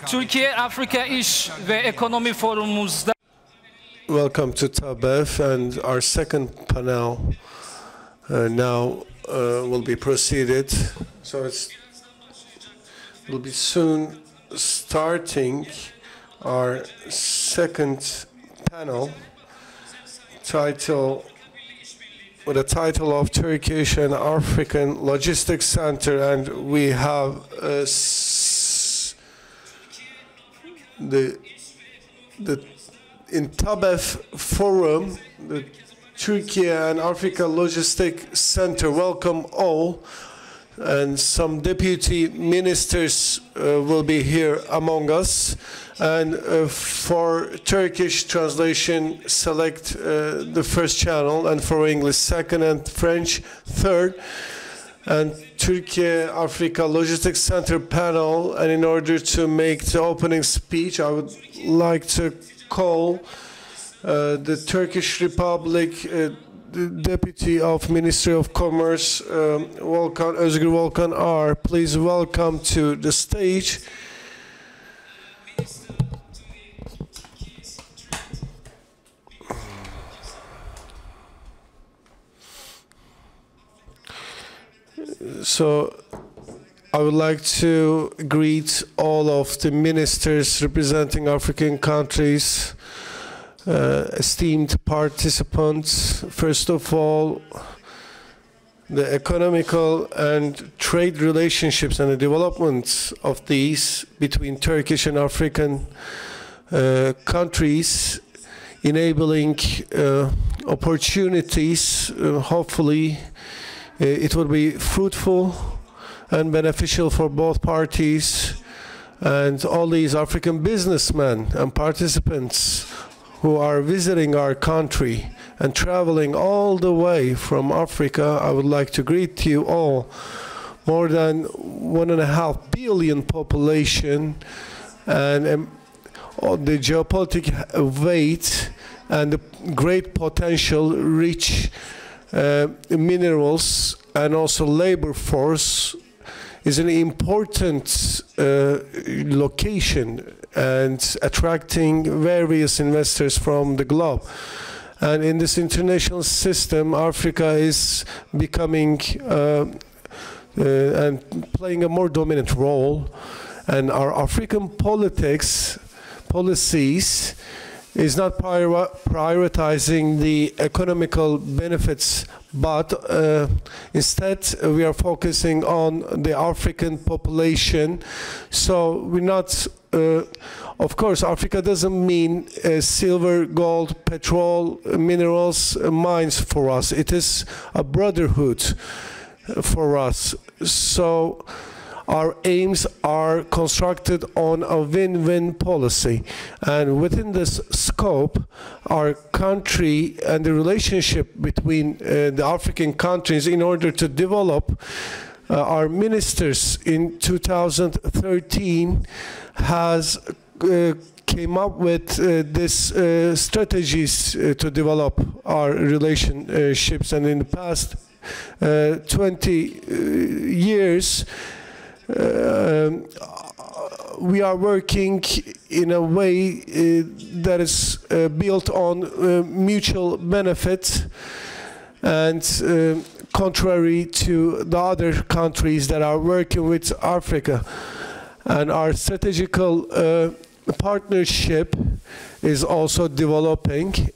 Türkiye-Afrika İş ve Ekonomi Forumumuzda Welcome to TABEF, and our second panel now will be proceeded. So we'll be soon starting our second panel with the title of Turkish and African Logistics Center, and we have in TABEF Forum, the Türkiye and Africa Logistics Center. Welcome all, and some deputy ministers will be here among us. And for Turkish translation, select the first channel, and for English, second, and French, third. And Türkiye-Africa Logistics Center panel. And in order to make the opening speech, I would like to call the Turkish Republic Deputy of Ministry of Commerce, Özgür Volkan R. Please welcome to the stage. So I would like to greet all of the ministers representing African countries, esteemed participants. First of all, the economical and trade relationships and the development of these between Turkish and African countries, enabling opportunities. Hopefully it will be fruitful and beneficial for both parties, and all these African businessmen and participants who are visiting our country and traveling all the way from Africa. I would like to greet you all. More than 1.5 billion population, and the geopolitical weight and the great potential, rich minerals, and also labor force is an important location and attracting various investors from the globe. And in this international system, Africa is becoming and playing a more dominant role. And our African policies is not prioritizing the economical benefits, but instead we are focusing on the African population. So we're not, of course, Africa doesn't mean silver, gold, petrol, minerals, mines for us. It is a brotherhood for us. So our aims are constructed on a win-win policy. And within this scope, our country and the relationship between the African countries, in order to develop, our ministers in 2013 has came up with this strategies to develop our relationships. And in the past 20 years, we are working in a way that is built on mutual benefit, and contrary to the other countries that are working with Africa. And our strategical partnership is also developing.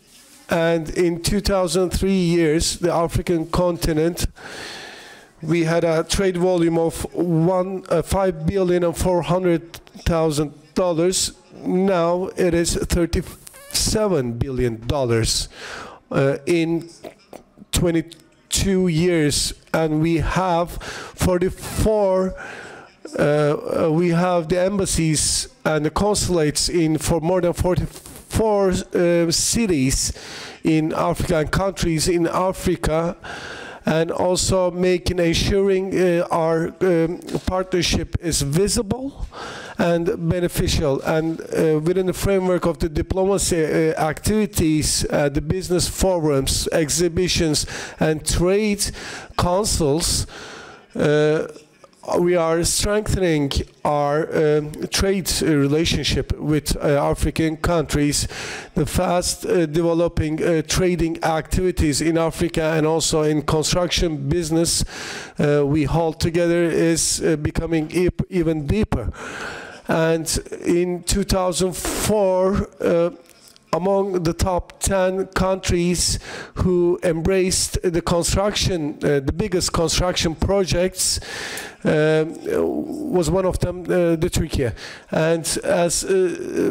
And in 2003 years, the African continent, we had a trade volume of $5,400,000,000. Now it is $37 billion in 22 years, and we have 44. We have the embassies and the consulates for more than 44 cities in Africa and countries in Africa. And also ensuring our partnership is visible and beneficial. And within the framework of the diplomacy activities, the business forums, exhibitions, and trade councils, we are strengthening our trade relationship with African countries. The fast developing trading activities in Africa and also in construction business we hold together is becoming even deeper. And in 2004, among the top 10 countries who embraced the construction, the biggest construction projects, was one of them the Turkey. And as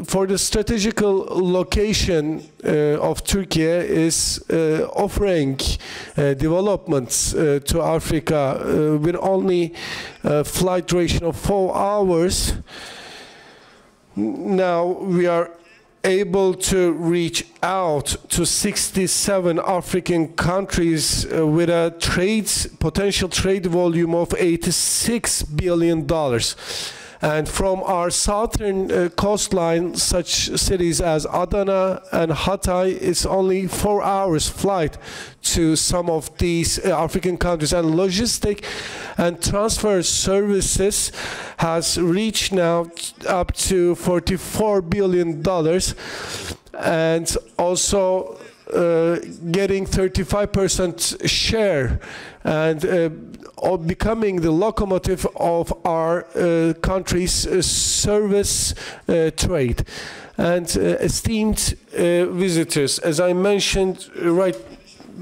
for the strategical location of Turkey is offering developments to Africa with only a flight duration of 4 hours. Now we are able to reach out to 67 African countries with a potential trade volume of $86 billion. And from our southern coastline, such cities as Adana and Hatay, it's only 4 hours flight to some of these African countries. And logistic and transfer services has reached now up to $44 billion, and also getting 35% share and becoming the locomotive of our country's service trade. And esteemed visitors, as I mentioned right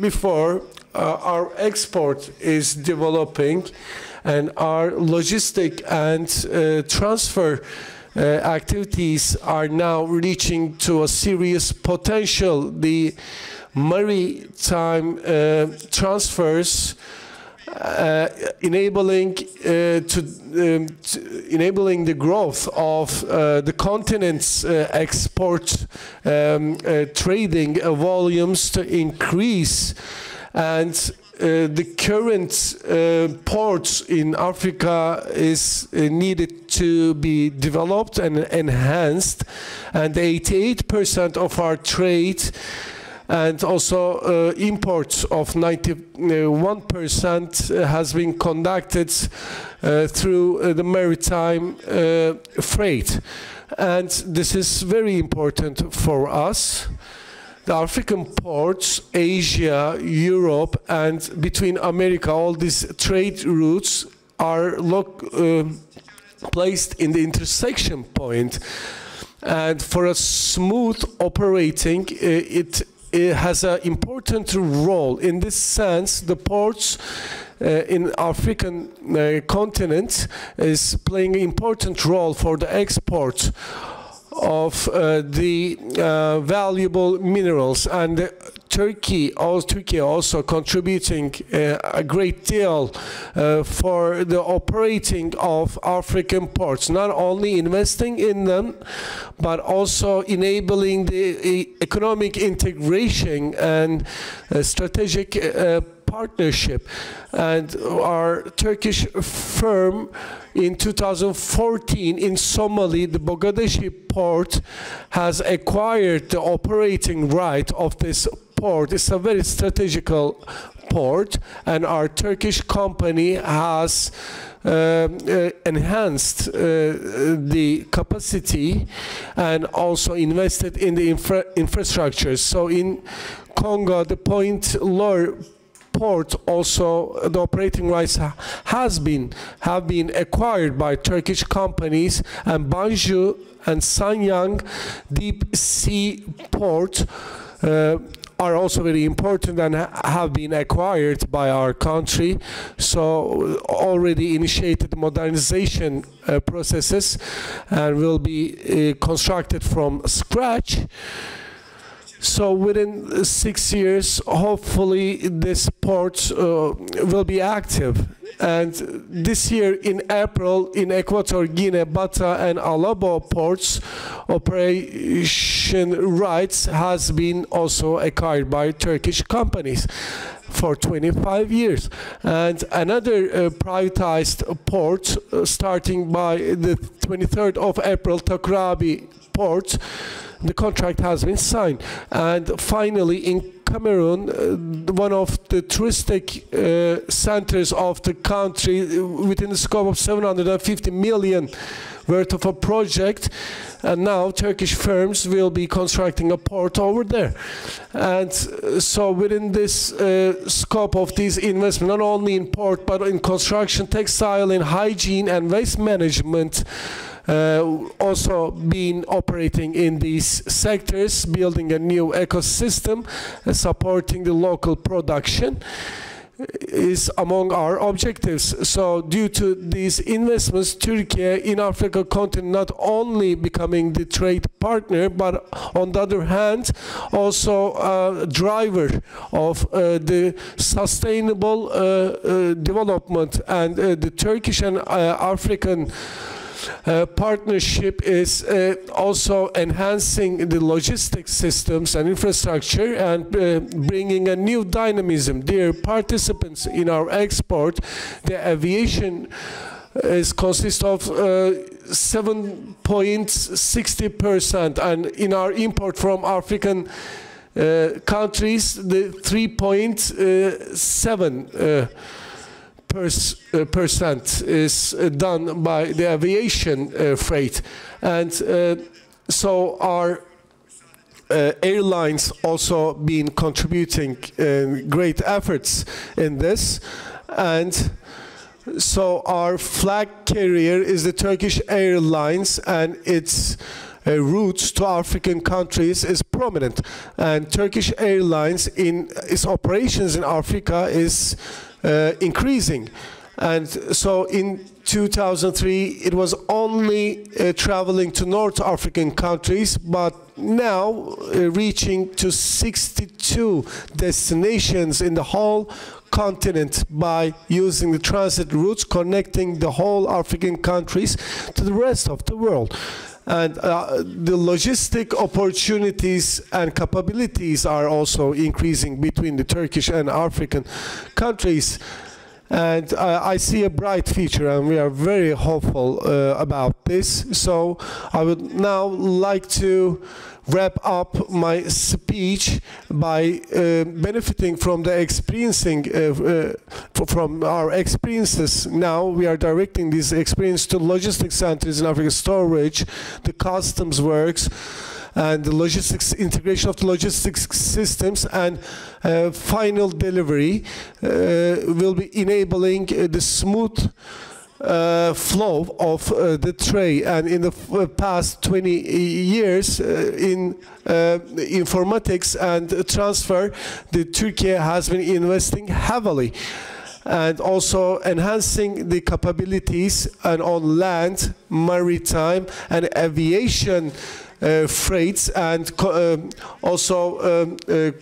before, our export is developing, and our logistic and transfer activities are now reaching to a serious potential. The maritime transfers enabling the growth of the continent's export trading volumes to increase, and the current ports in Africa is needed to be developed and enhanced, and 88% of our trade and also imports of 91% has been conducted through the maritime freight. And this is very important for us. The African ports, Asia, Europe, and between America, all these trade routes are placed in the intersection point. And for a smooth operating, it has an important role. In this sense, the ports in African continent is playing an important role for the export of the valuable minerals, and Turkey also contributing a great deal for the operating of African ports, not only investing in them, but also enabling the economic integration and strategic partnership. And our Turkish firm in 2014 in Somali, the Mogadishu port, has acquired the operating right of this port. It's a very strategical port, and our Turkish company has enhanced the capacity and also invested in the infrastructure. So in Congo, the Point Lure port, also the operating rights have been acquired by Turkish companies, and Banjul and Sanyang deep sea port are also very important and have been acquired by our country. So already initiated modernization processes and will be constructed from scratch. So within 6 years, hopefully this port will be active. And this year in April, in Equatorial Guinea, Bata and Alabo ports, operation rights has been also acquired by Turkish companies for 25 years. And another privatized port, starting by the 23rd of April, Takrabi port, the contract has been signed. And finally, in Cameroon, one of the touristic centers of the country, within the scope of 750 million worth of a project, and now Turkish firms will be constructing a port over there. And so within this scope of these investments, not only in port but in construction, textile and hygiene and waste management, also been operating in these sectors, building a new ecosystem, supporting the local production, is among our objectives. So due to these investments, Turkey in Africa continent not only becoming the trade partner, but on the other hand, also a driver of the sustainable development. And the Turkish and African partnership is also enhancing the logistics systems and infrastructure and bringing a new dynamism. Dear participants, in our export, the aviation consists of 7.60%, and in our import from African countries, the 3.7%. Percent is done by the aviation freight, and so our airlines also been contributing great efforts in this, and so our flag carrier is the Turkish Airlines, and its routes to African countries is prominent, and Turkish Airlines in its operations in Africa is increasing. And so in 2003 it was only traveling to North African countries, but now reaching to 62 destinations in the whole continent by using the transit routes connecting the whole African countries to the rest of the world. And the logistic opportunities and capabilities are also increasing between the Turkish and African countries. And I see a bright future, and we are very hopeful about this. So I would now like to wrap up my speech by benefiting from the from our experiences. Now we are directing this experience to logistics centers in Africa, storage, the customs works, and the logistics integration of the logistics systems, and final delivery will be enabling the smooth flow of the trade. And in the past 20 years in informatics and transfer, the Turkey has been investing heavily and also enhancing the capabilities and on land, maritime and aviation freights, and also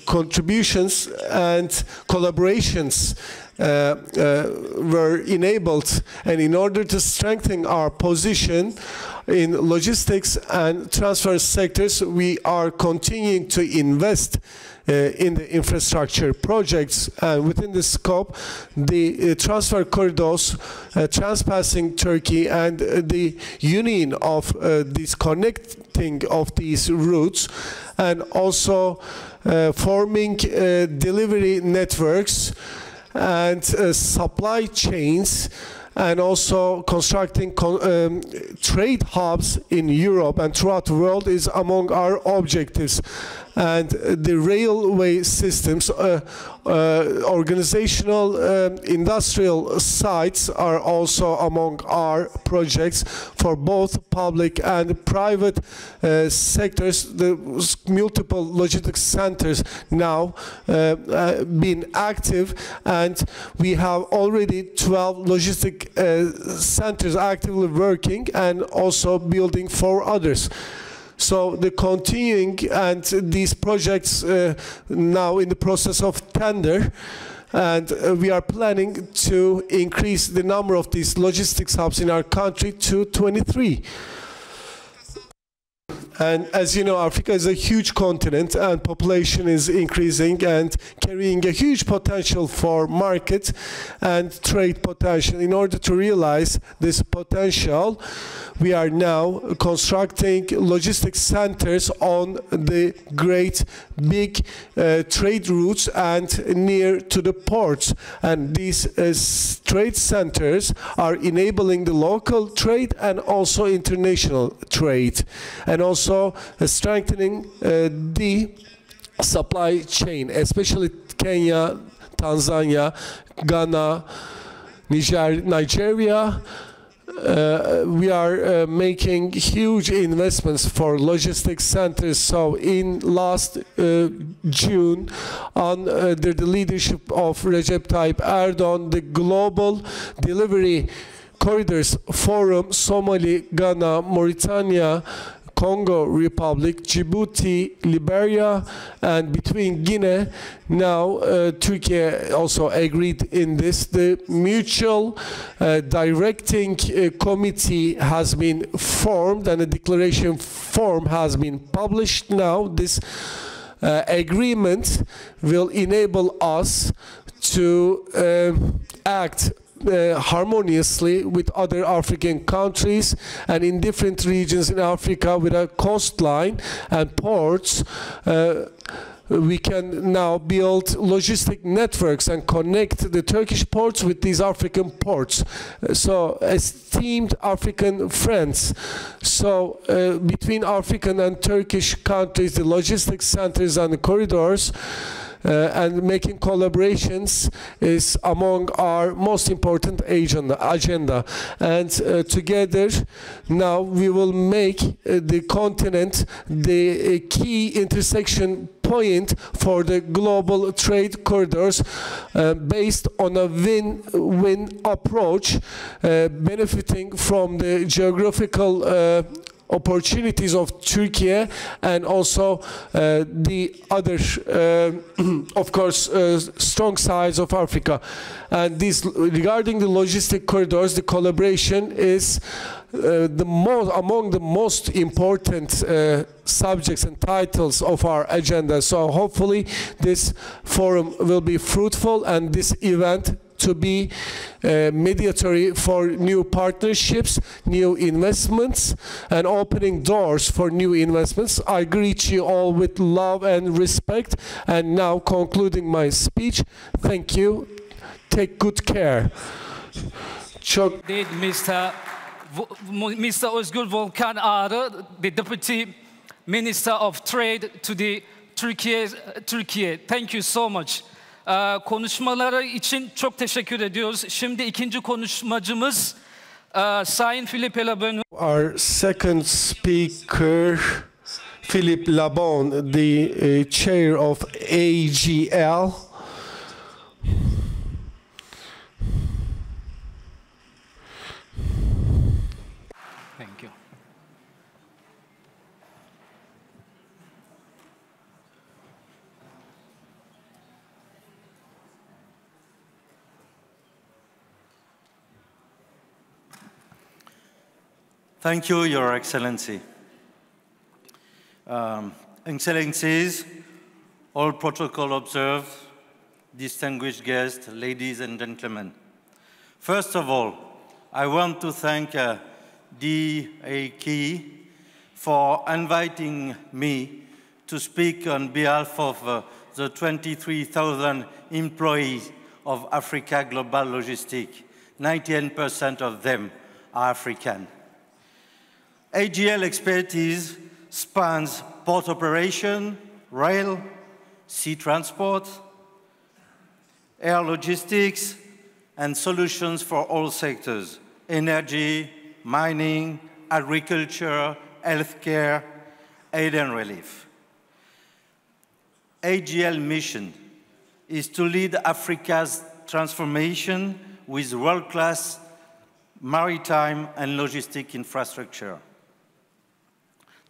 contributions and collaborations were enabled. And in order to strengthen our position in logistics and transfer sectors, we are continuing to invest in the infrastructure projects, and within the scope, the transfer corridors transpassing Turkey and the union of this connecting of these routes, and also forming delivery networks and supply chains, and also constructing trade hubs in Europe and throughout the world is among our objectives. And the railway systems, organizational industrial sites are also among our projects for both public and private sectors. The multiple logistics centers now been active, and we have already 12 logistic centers actively working and also building 4 others. So the continuing, and these projects now in the process of tender, and we are planning to increase the number of these logistics hubs in our country to 23. And as you know, Africa is a huge continent and population is increasing and carrying a huge potential for market and trade potential. In order to realize this potential, we are now constructing logistics centers on the great big trade routes and near to the ports. And these trade centers are enabling the local trade and also international trade, and also strengthening the supply chain, especially Kenya, Tanzania, Ghana, Nigeria. We are making huge investments for logistics centers. So in last June, under the leadership of Recep Tayyip Erdogan, the Global Delivery Corridors Forum, Somali, Ghana, Mauritania, Congo Republic, Djibouti, Liberia, and between Guinea, now Turkey also agreed in this. The mutual directing committee has been formed and a declaration form has been published now. This agreement will enable us to act harmoniously with other African countries and in different regions in Africa with a coastline and ports. We can now build logistic networks and connect the Turkish ports with these African ports. So, esteemed African friends, so between African and Turkish countries, the logistics centers and the corridors and making collaborations is among our most important agenda. And together now we will make the continent the key intersection point for the global trade corridors based on a win-win approach, benefiting from the geographical opportunities of Turkey and also the other, of course, strong sides of Africa. And this, regarding the logistic corridors, the collaboration is among the most important subjects and titles of our agenda. So hopefully this forum will be fruitful and this event to be mediatory for new partnerships, new investments, and opening doors for new investments. I greet you all with love and respect. And now concluding my speech, thank you. Take good care. Mr. Özgür Volkan Ağrı, the Deputy Minister of Trade to the Türkiye. Thank you so much. Konuşmaları için çok teşekkür ediyoruz. Şimdi ikinci konuşmacımız Sayın Philippe Labon. Our second speaker, Philippe Labon, the chair of AGL. Thank you. Thank you, Your Excellency. Excellencies, all protocol observed, distinguished guests, ladies and gentlemen. First of all, I want to thank DEİK for inviting me to speak on behalf of the 23,000 employees of Africa Global Logistics. 98% of them are African. AGL expertise spans port operation, rail, sea transport, air logistics, and solutions for all sectors: energy, mining, agriculture, healthcare, aid and relief. AGL mission is to lead Africa's transformation with world-class maritime and logistic infrastructure.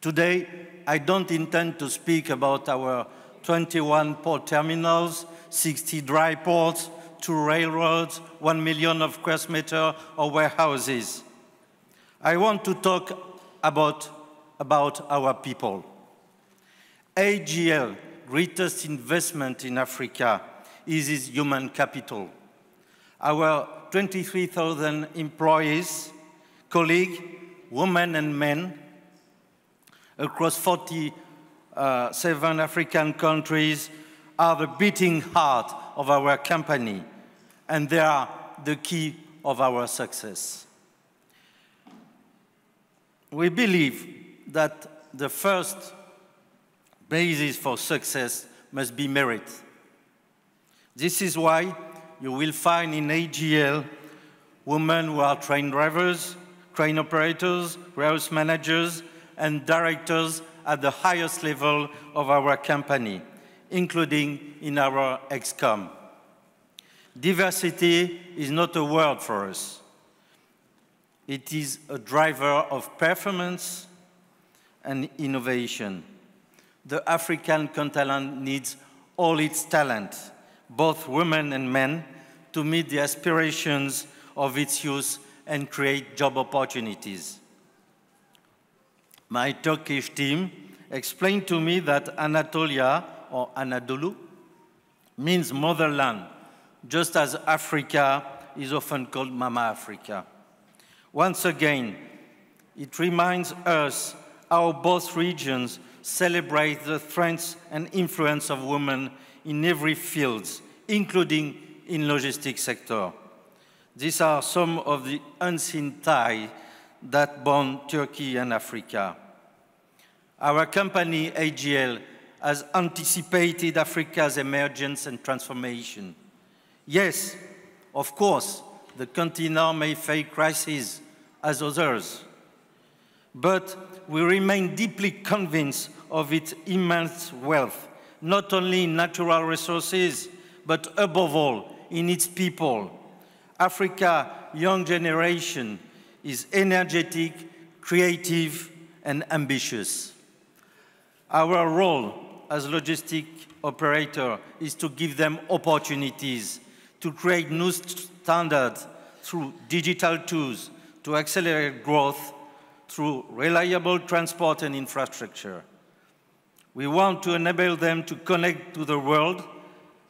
Today, I don't intend to speak about our 21 port terminals, 60 dry ports, 2 railroads, 1 million of square meters of warehouses. I want to talk about about our people. AGL's greatest investment in Africa is its human capital. Our 23,000 employees, colleagues, women and men, across 47 African countries are the beating heart of our company, and they are the key of our success. We believe that the first basis for success must be merit. This is why you will find in AGL women who are train drivers, train operators, warehouse managers, and directors at the highest level of our company, including in our ExCom. Diversity is not a word for us. It is a driver of performance and innovation. The African continent needs all its talent, both women and men, to meet the aspirations of its youth and create job opportunities. My Turkish team explained to me that Anatolia, or Anadolu, means motherland, just as Africa is often called Mama Africa. Once again, it reminds us how both regions celebrate the strengths and influence of women in every field, including in logistics sector. These are some of the unseen ties that bond Turkey and Africa. Our company, AGL, has anticipated Africa's emergence and transformation. Yes, of course, the continent may face crises as others, but we remain deeply convinced of its immense wealth, not only in natural resources, but above all, in its people. Africa's young generation is energetic, creative, and ambitious. Our role as logistic operator is to give them opportunities, to create new standards through digital tools, to accelerate growth through reliable transport and infrastructure. We want to enable them to connect to the world,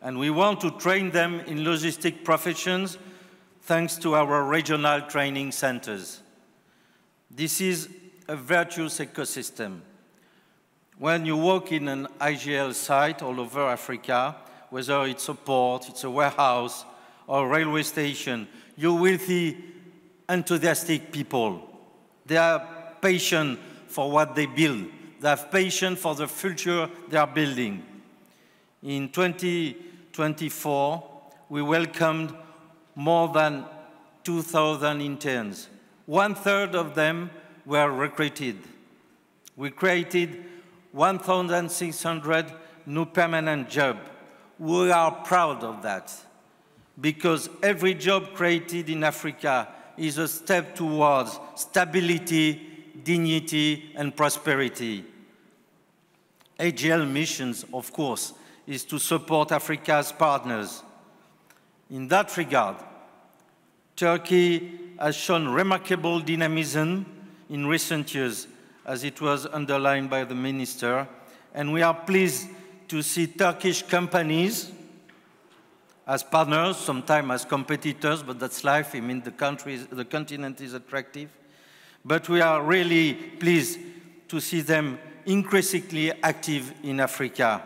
and we want to train them in logistic professions thanks to our regional training centers. This is a virtuous ecosystem. When you walk in an IGL site all over Africa, whether it's a port, it's a warehouse, or a railway station, you will see enthusiastic people. They are patient for what they build. They have patience for the future they are building. In 2024, we welcomed more than 2,000 interns. 1/3 of them were recruited. We created 1,600 new permanent jobs. We are proud of that, because every job created in Africa is a step towards stability, dignity, and prosperity. AGL missions, of course, is to support Africa's partners. In that regard, Turkey has shown remarkable dynamism in recent years, as it was underlined by the minister, and we are pleased to see Turkish companies as partners, sometimes as competitors, but that's life. I mean, the continent is attractive. But we are really pleased to see them increasingly active in Africa.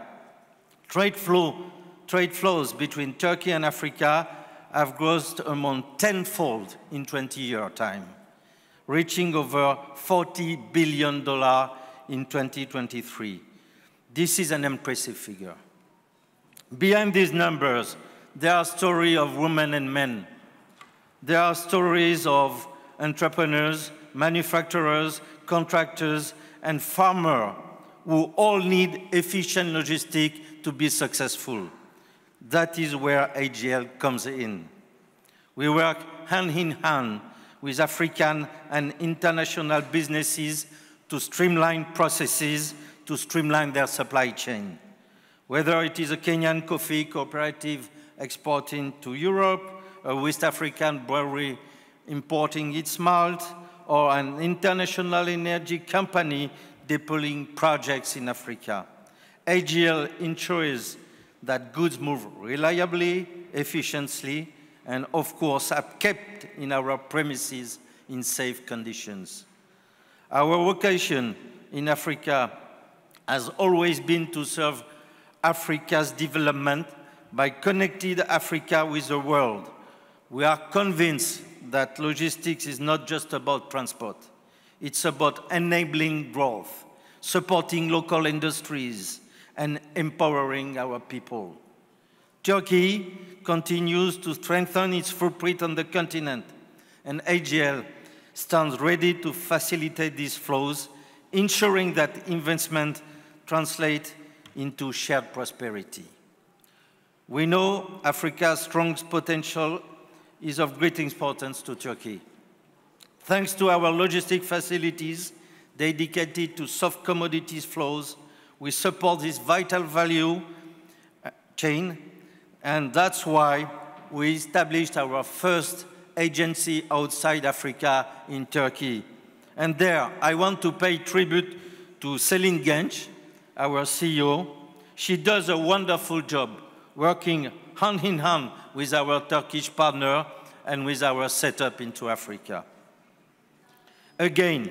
Trade flows between Turkey and Africa have grown among tenfold in 20-year time, reaching over $40 billion in 2023. This is an impressive figure. Behind these numbers, there are stories of women and men. There are stories of entrepreneurs, manufacturers, contractors, and farmers who all need efficient logistics to be successful. That is where AGL comes in. We work hand in hand with African and international businesses to streamline processes, to streamline their supply chain. Whether it is a Kenyan coffee cooperative exporting to Europe, a West African brewery importing its malt, or an international energy company deploying projects in Africa. AGL ensures that goods move reliably, efficiently, and of course are kept in our premises in safe conditions. Our vocation in Africa has always been to serve Africa's development by connecting Africa with the world. We are convinced that logistics is not just about transport. It's about enabling growth, supporting local industries, and empowering our people. Turkey continues to strengthen its footprint on the continent, and AGL stands ready to facilitate these flows, ensuring that investment translates into shared prosperity. We know Africa's strong potential is of great importance to Turkey. Thanks to our logistic facilities dedicated to soft commodities flows, we support this vital value chain, and that's why we established our first agency outside Africa in Turkey. And there, I want to pay tribute to Selin Genç, our CEO. She does a wonderful job working hand in hand with our Turkish partner and with our setup into Africa. Again,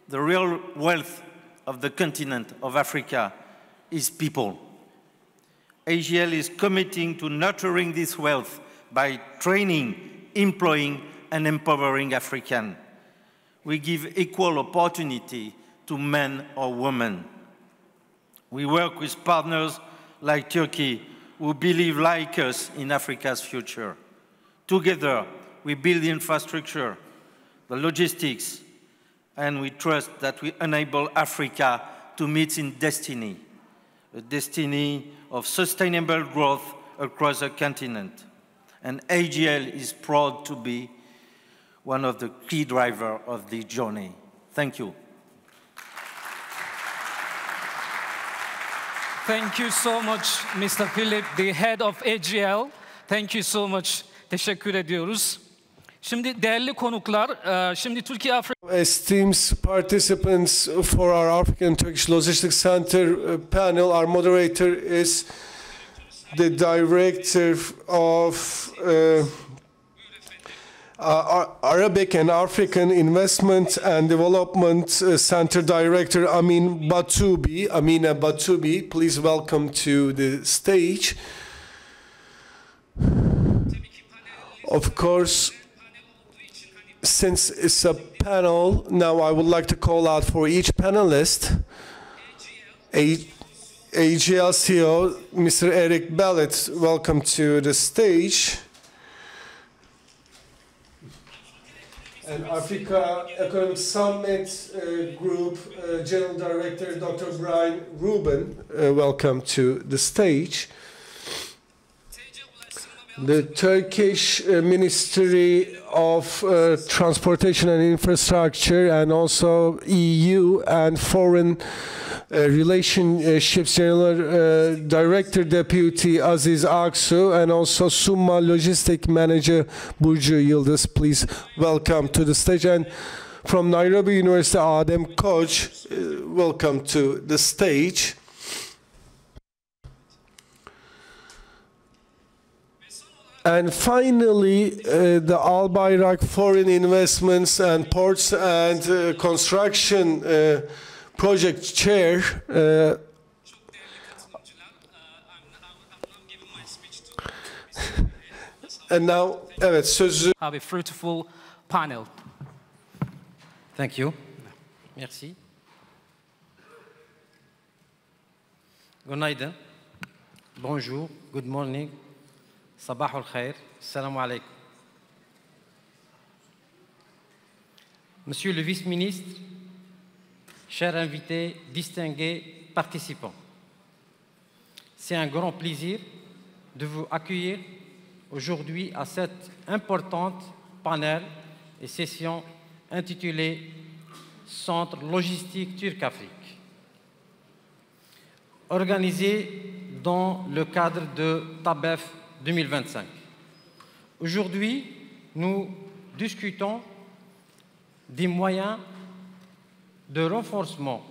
the real wealth of the continent of Africa is people. AGL is committing to nurturing this wealth by training, employing, and empowering Africans. We give equal opportunity to men or women. We work with partners like Turkey who believe like us in Africa's future. Together, we build the infrastructure, the logistics, and we trust that we enable Africa to meet its destiny, a destiny of sustainable growth across the continent. And AGL is proud to be one of the key drivers of this journey. Thank you. Thank you so much, Mr. Philip, the head of AGL. Thank you so much. Teşekkür ediyoruz. Şimdi değerli konuklar, şimdi Türkiye-Afrika... Esteemed participants for our African Turkish Logistics Center panel, our moderator is the director of Arabic and African Investment and Development Center Director Amina Batubi. Please welcome to the stage. Of course, since it's a panel, now I would like to call out for each panelist. AGL CEO, Mr. Eric Bellet, welcome to the stage. And Africa Economic Summit Group General Director, Dr. Brian Rubin, welcome to the stage. The Turkish Ministry of Transportation and Infrastructure, and also EU and Foreign Relationships General Director Deputy Aziz Aksu, and also Summa Logistic Manager Burcu Yıldız, please welcome to the stage. And from Nairobi University, Adem Koç, welcome to the stage. And finally, the Al Bayrak Foreign Investments and Ports and Construction Project Chair. And now, evet, sözü. Have a fruitful panel. Thank you. Merci. Günaydın. Bonjour. Good morning. Sabah al-Khair. Assalamu alaikum. Monsieur le vice-ministre, chers invités, distingués participants, c'est un grand plaisir de vous accueillir aujourd'hui à cette importante panel et session intitulée Centre logistique Turc-Afrique, organisée dans le cadre de TABEF 2025. Aujourd'hui, nous discutons des moyens de renforcement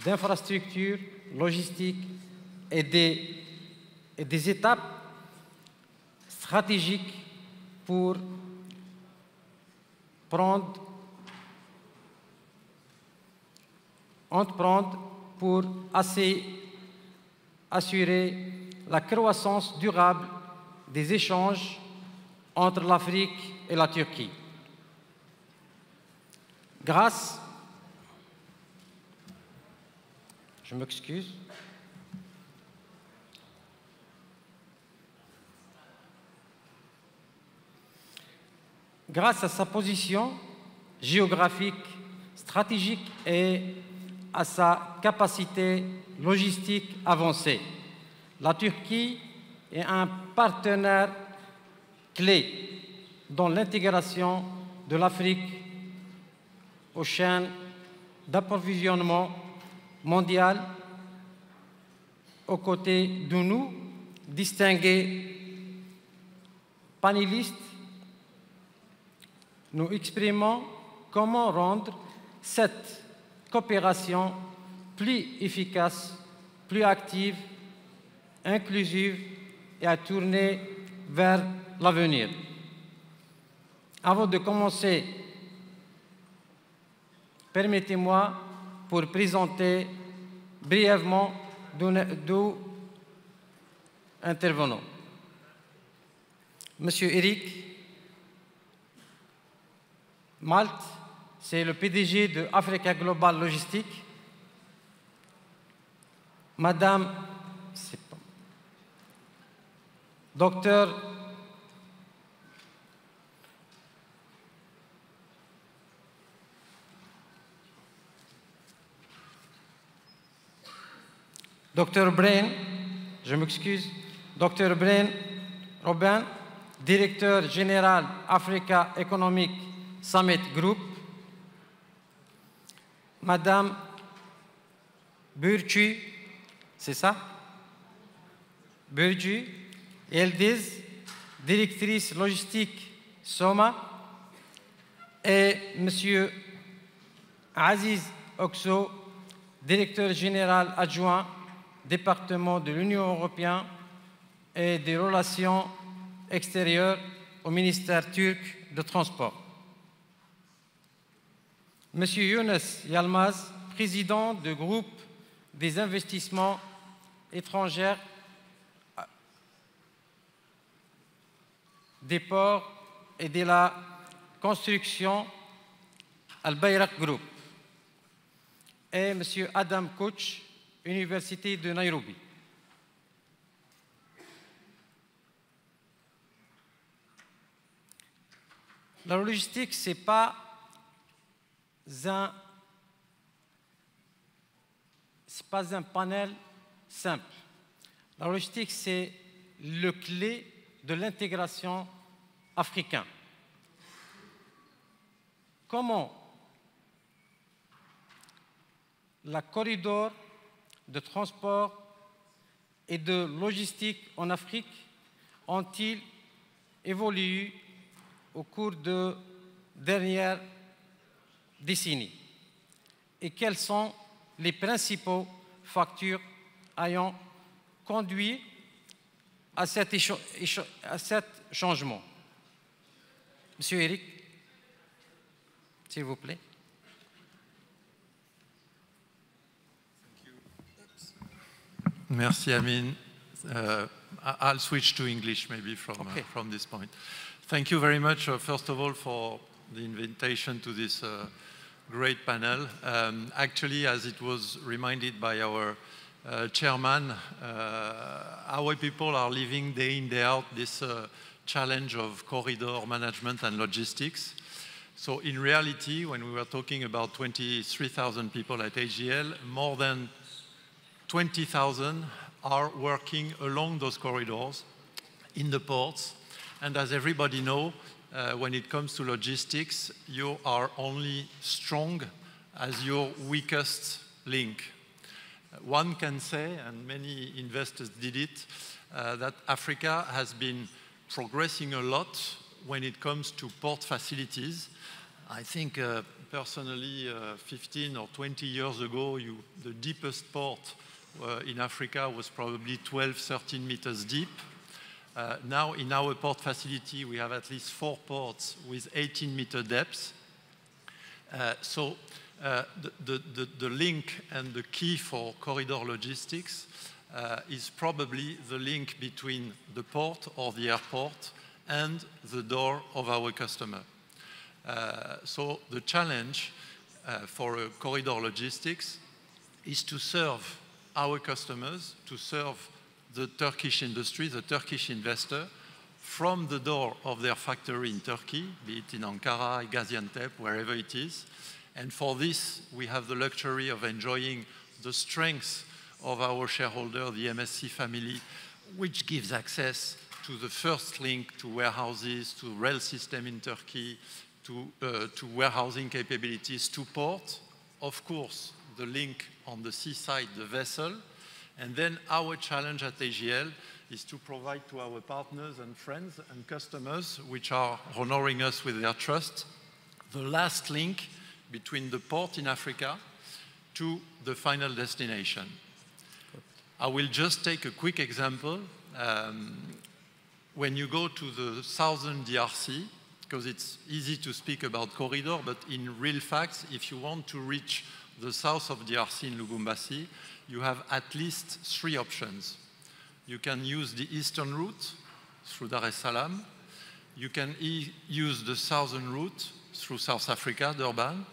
d'infrastructures logistiques et des étapes stratégiques pour entreprendre pour assurer la croissance durable des échanges entre l'Afrique et la Turquie. Grâce à sa position géographique, stratégique et à sa capacité logistique avancée, la Turquie est un partenaire clé dans l'intégration de l'Afrique aux chaînes d'approvisionnement mondiales aux côtés de nous, distingués panélistes. Nous exprimons comment rendre cette coopération plus efficace, plus active, inclusive et à tourner vers l'avenir. Avant de commencer, permettez-moi pour présenter brièvement deux intervenants. Monsieur Eric Malte, c'est le PDG de Africa Global Logistics. Madame, Docteur Brain, je m'excuse, Dr Brain Robin, directeur général Africa Economic Summit Group. Madame Burcu, c'est ça? Burcu, Yildiz, directrice logistique Soma, et Monsieur Aziz Okso, directeur général adjoint département de l'Union européenne et des relations extérieures au ministère turc de Transport. Monsieur Younes Yalmaz, président du groupe des investissements étrangers des ports et de la construction Al-Bayrak Group. Et Monsieur Adam Koch, Université de Nairobi. La logistique, ce n'est pas un panel simple. La logistique, c'est le clé de l'intégration africaine. Comment la corridor de transport et de logistique en Afrique ont-ils évolué au cours de dernières décennies? Et quels sont les principaux facteurs ayant conduit à cet changement? Monsieur Eric, s'il vous plaît. Merci, Amin. I'll switch to English maybe from this point. Thank you very much, first of all, for the invitation to this great panel. Actually, as it was reminded by our chairman, our people are living day in, day out this challenge of corridor management and logistics. So in reality, when we were talking about 23,000 people at AGL, more than 20,000 are working along those corridors in the ports. And as everybody knows, when it comes to logistics, you are only strong as your weakest link. One can say, and many investors did it, that Africa has been progressing a lot when it comes to port facilities. I think personally, 15 or 20 years ago, the deepest port in Africa was probably 12, 13 meters deep. Now, in our port facility, we have at least 4 ports with 18-meter depths. So the link and the key for corridor logistics is probably the link between the port or the airport and the door of our customer. So the challenge for corridor logistics is to serve our customers, to serve the Turkish industry, the Turkish investor, from the door of their factory in Turkey, be it in Ankara, Gaziantep, wherever it is. And for this, we have the luxury of enjoying the strength of our shareholder, the MSC family, which gives access to the first link to warehouses, to rail system in Turkey, to warehousing capabilities, to port. Of course, the link on the seaside, the vessel. And then our challenge at AGL is to provide to our partners and friends and customers, which are honoring us with their trust, the last link between the port in Africa to the final destination. I will just take a quick example. When you go to the southern DRC, because it's easy to speak about corridor, but in real facts, if you want to reach the south of DRC in Lubumbashi, you have at least 3 options. You can use the eastern route through Dar es Salaam. You can use the southern route through South Africa, Durban,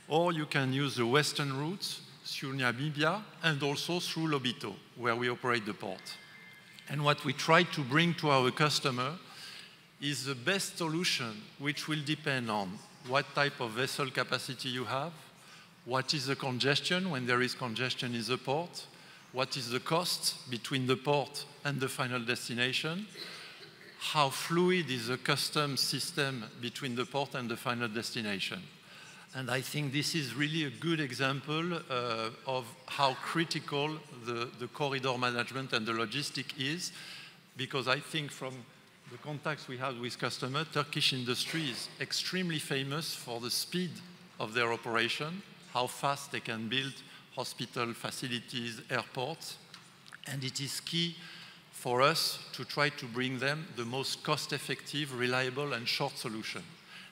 or you can use the western route through Namibia and also through Lobito, where we operate the port. And what we try to bring to our customer is the best solution, which will depend on what type of vessel capacity you have, what is the congestion when there is congestion in the port, what is the cost between the port and the final destination, how fluid is the customs system between the port and the final destination. And I think this is really a good example of how critical the corridor management and the logistic is, because I think from the contacts we have with customers, Turkish industry is extremely famous for the speed of their operation, how fast they can build hospital facilities, airports, and it is key for us to try to bring them the most cost-effective, reliable, and short solution.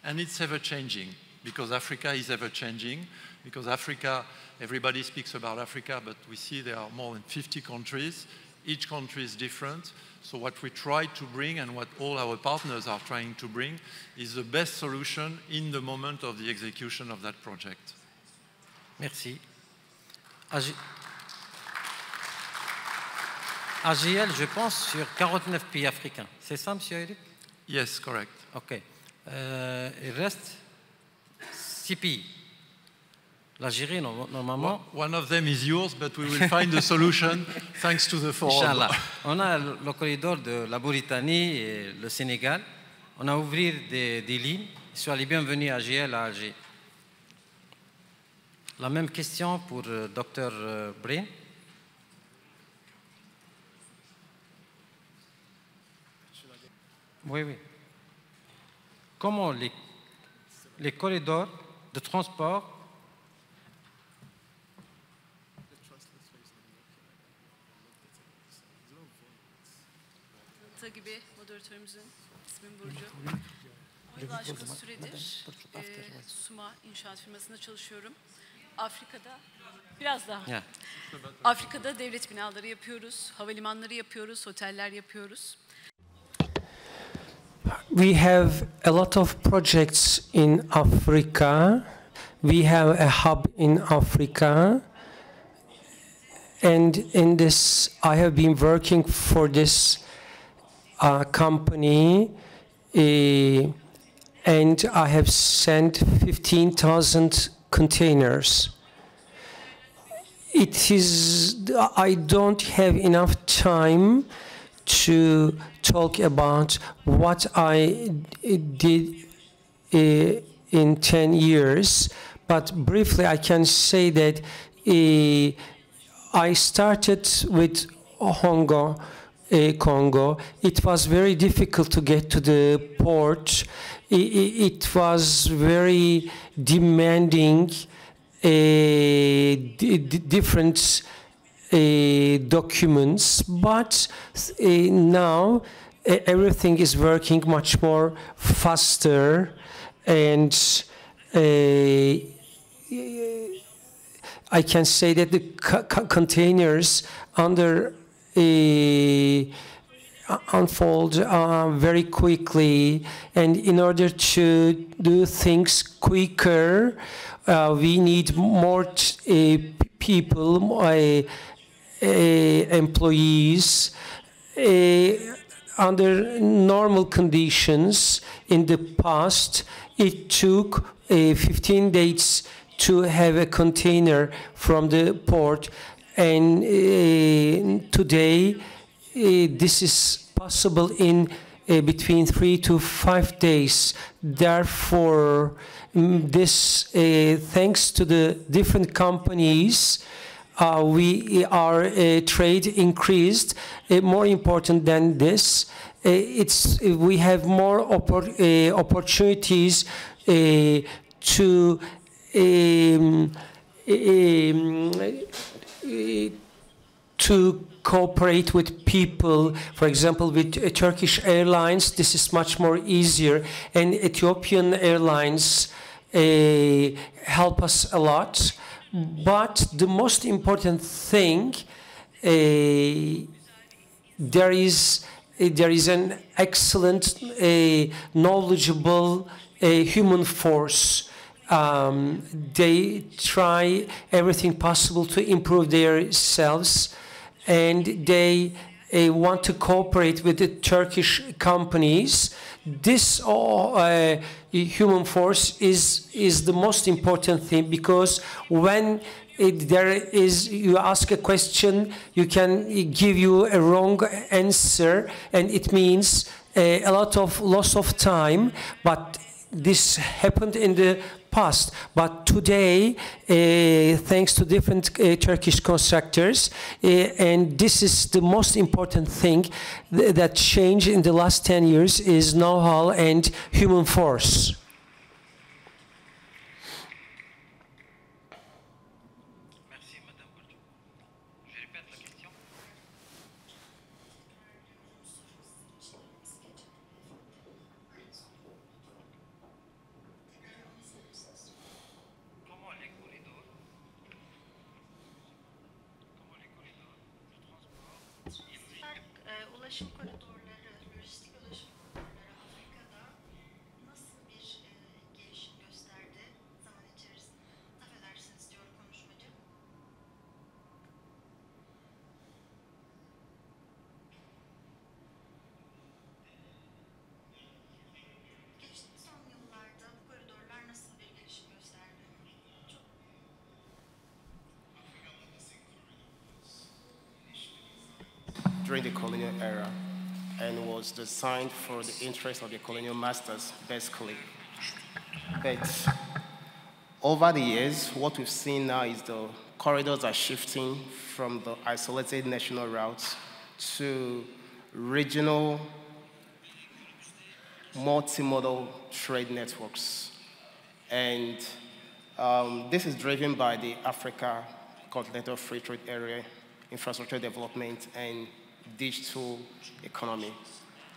And it's ever-changing, because Africa is ever-changing, because Africa, everybody speaks about Africa, but we see there are more than 50 countries. Each country is different. So what we try to bring, and what all our partners are trying to bring, is the best solution in the moment of the execution of that project. Merci. AGL, je pense, sur 49 pays africains. C'est ça, M. Eric? Yes, correct. OK. Il reste 6 pays. L'Algérie, normalement... One of them is yours, but we will find a solution thanks to the forum. Inch'Allah. On a le corridor de la Mauritanie et le Sénégal. On a ouvert des lignes. Soyez les bienvenus à AGL à Alger. La même question pour Dr. Brain. Oui, oui. Comment les corridors de transport gibi moderatörümüzün ismim Burcu. 10 yıl aşkın süredir Suma inşaat firmasında çalışıyorum. Afrika'da biraz daha. Yeah. Afrika'da devlet binaları yapıyoruz, havalimanları yapıyoruz, oteller yapıyoruz. We have a lot of projects in Africa. We have a hub in Africa. And in this, I have been working for this company, and I have sent 15,000 containers. I don't have enough time to talk about what I did in 10 years, but briefly I can say that I started with Hongo Congo. It was very difficult to get to the port. It was very demanding, different documents, but now everything is working much more faster, and I can say that the containers unfold very quickly, and in order to do things quicker, we need more people, employees. Under normal conditions in the past, it took 15 days to have a container from the port, and today this is possible in between 3 to 5 days. Therefore, this thanks to the different companies, our trade increased. More important than this, we have more opportunities to cooperate with people. For example, with Turkish Airlines, this is much more easier, and Ethiopian Airlines help us a lot. But the most important thing, there is an excellent, knowledgeable human force. They try everything possible to improve themselves, and they want to cooperate with the Turkish companies. This human force is the most important thing, because when you ask a question, you can give you a wrong answer, and it means a lot of loss of time. But this happened in the past. But today, thanks to different Turkish constructors, and this is the most important thing that changed in the last 10 years, is know-how and human force. Ulaşım koridorları, lojistik ulaşım koridorları Afrika'da nasıl bir gelişim gösterdi zaman içerisinde? Affedersiniz diyor konuşmacı. Son yıllarda bu koridorlar nasıl bir gelişim gösterdi? During the colonial era, and was designed for the interest of the colonial masters, basically. But over the years, what we've seen now is the corridors are shifting from the isolated national routes to regional, multimodal trade networks. And this is driven by the Africa Continental Free Trade Area, infrastructure development, and digital economy.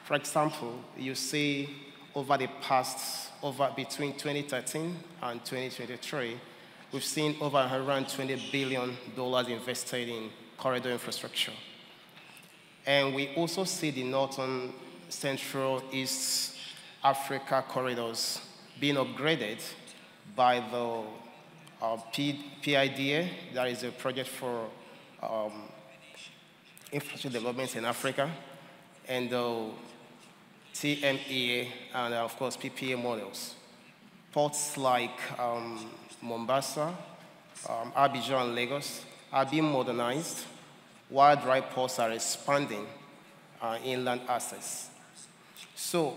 For example, you see between 2013 and 2023, we've seen over $120 billion invested in corridor infrastructure. And we also see the Northern, Central, East Africa corridors being upgraded by the PIDA, that is a project for infrastructure development in Africa, and the TMEA, and of course PPA models. Ports like Mombasa, Abidjan, and Lagos are being modernized, while dry ports are expanding inland access. So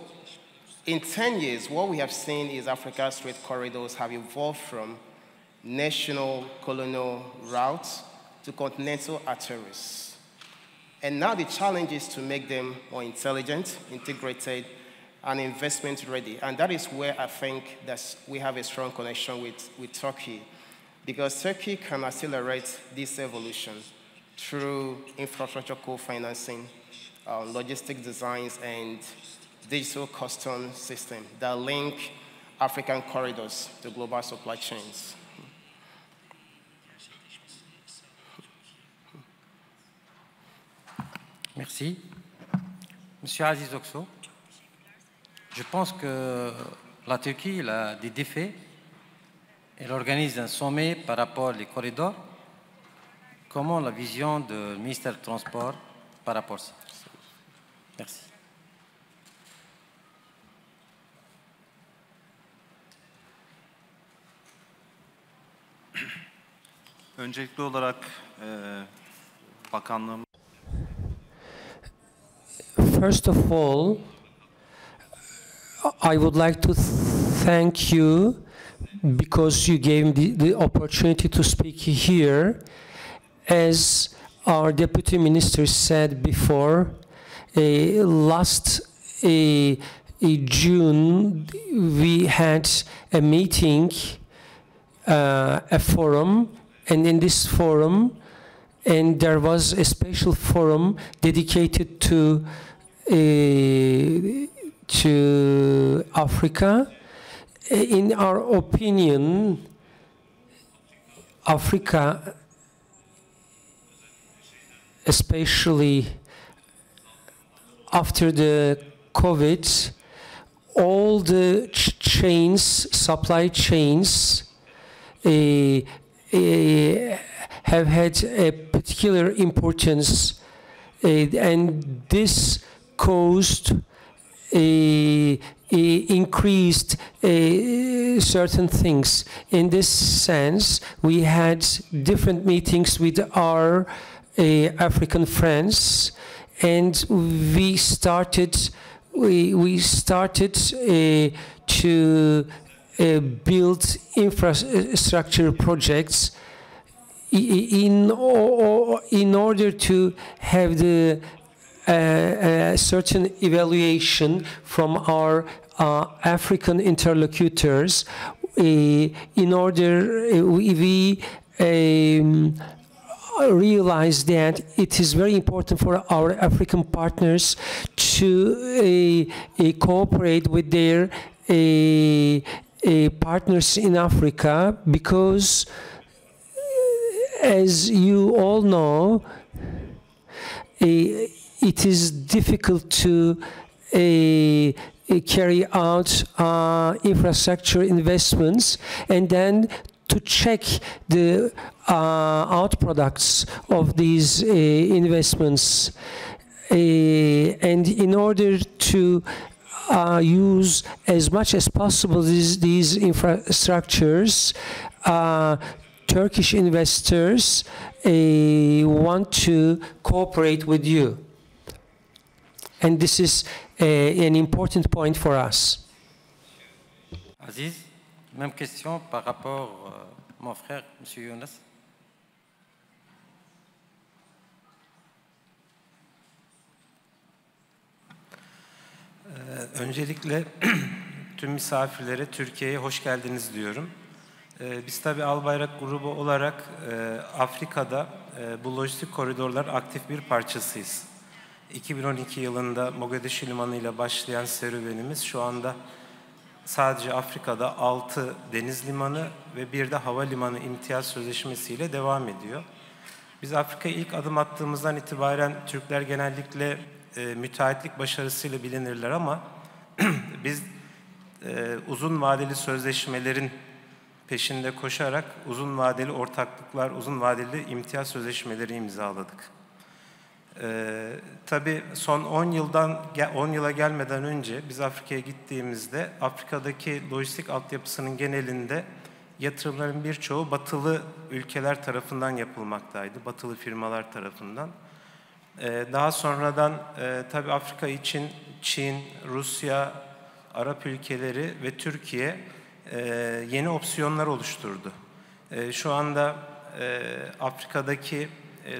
in 10 years, what we have seen is Africa's trade corridors have evolved from national colonial routes to continental arteries. And now the challenge is to make them more intelligent, integrated, and investment ready. And that is where I think that we have a strong connection with Turkey, because Turkey can accelerate this evolution through infrastructure co-financing, logistic designs, and digital custom system that link African corridors to global supply chains. Merci. Monsieur Aziz Oxo, je pense que la Turquie elle a des défis. Elle organise un sommet par rapport aux corridors. Comment la vision du ministère du Transport par rapport à ça? Merci. Öncelikli olarak bakanlığım. First of all, I would like to thank you because you gave me the opportunity to speak here. As our Deputy Minister said before, last June we had a meeting, a forum, and in this forum, and there was a special forum dedicated to Africa. In our opinion, Africa, especially after the COVID, all the chains, supply chains, have had a particular importance, and this caused increased certain things. In this sense, we had different meetings with our African friends, and we started to build infrastructure projects in order to have the certain evaluation from our African interlocutors. In order, we realize that it is very important for our African partners to cooperate with their partners in Africa, because as you all know, it is difficult to carry out infrastructure investments and then to check the outproducts of these investments. And in order to use as much as possible these infrastructures, Turkish investors want to cooperate with you. And this is an important point for us. Aziz, même question par rapport à mon frère, M. Younes. Öncelikle tüm misafirlere Türkiye'ye hoş geldiniz diyorum. Biz tabii Albayrak grubu olarak Afrika'da bu lojistik koridorlar aktif bir parçasıyız. 2012 yılında Mogadishu Limanı ile başlayan serüvenimiz şu anda sadece Afrika'da 6 deniz limanı ve bir de havalimanı imtiyaz sözleşmesi ile devam ediyor. Biz Afrika'ya ilk adım attığımızdan itibaren Türkler genellikle müteahhitlik başarısıyla bilinirler ama biz uzun vadeli sözleşmelerin peşinde koşarak uzun vadeli ortaklıklar, uzun vadeli imtiyaz sözleşmeleri imzaladık. Tabii son 10 yıla gelmeden önce biz Afrika'ya gittiğimizde Afrika'daki lojistik altyapısının genelinde yatırımların birçoğu batılı ülkeler tarafından yapılmaktaydı, batılı firmalar tarafından. Daha sonradan tabii Afrika için Çin, Rusya, Arap ülkeleri ve Türkiye yeni opsiyonlar oluşturdu. Şu anda Afrika'daki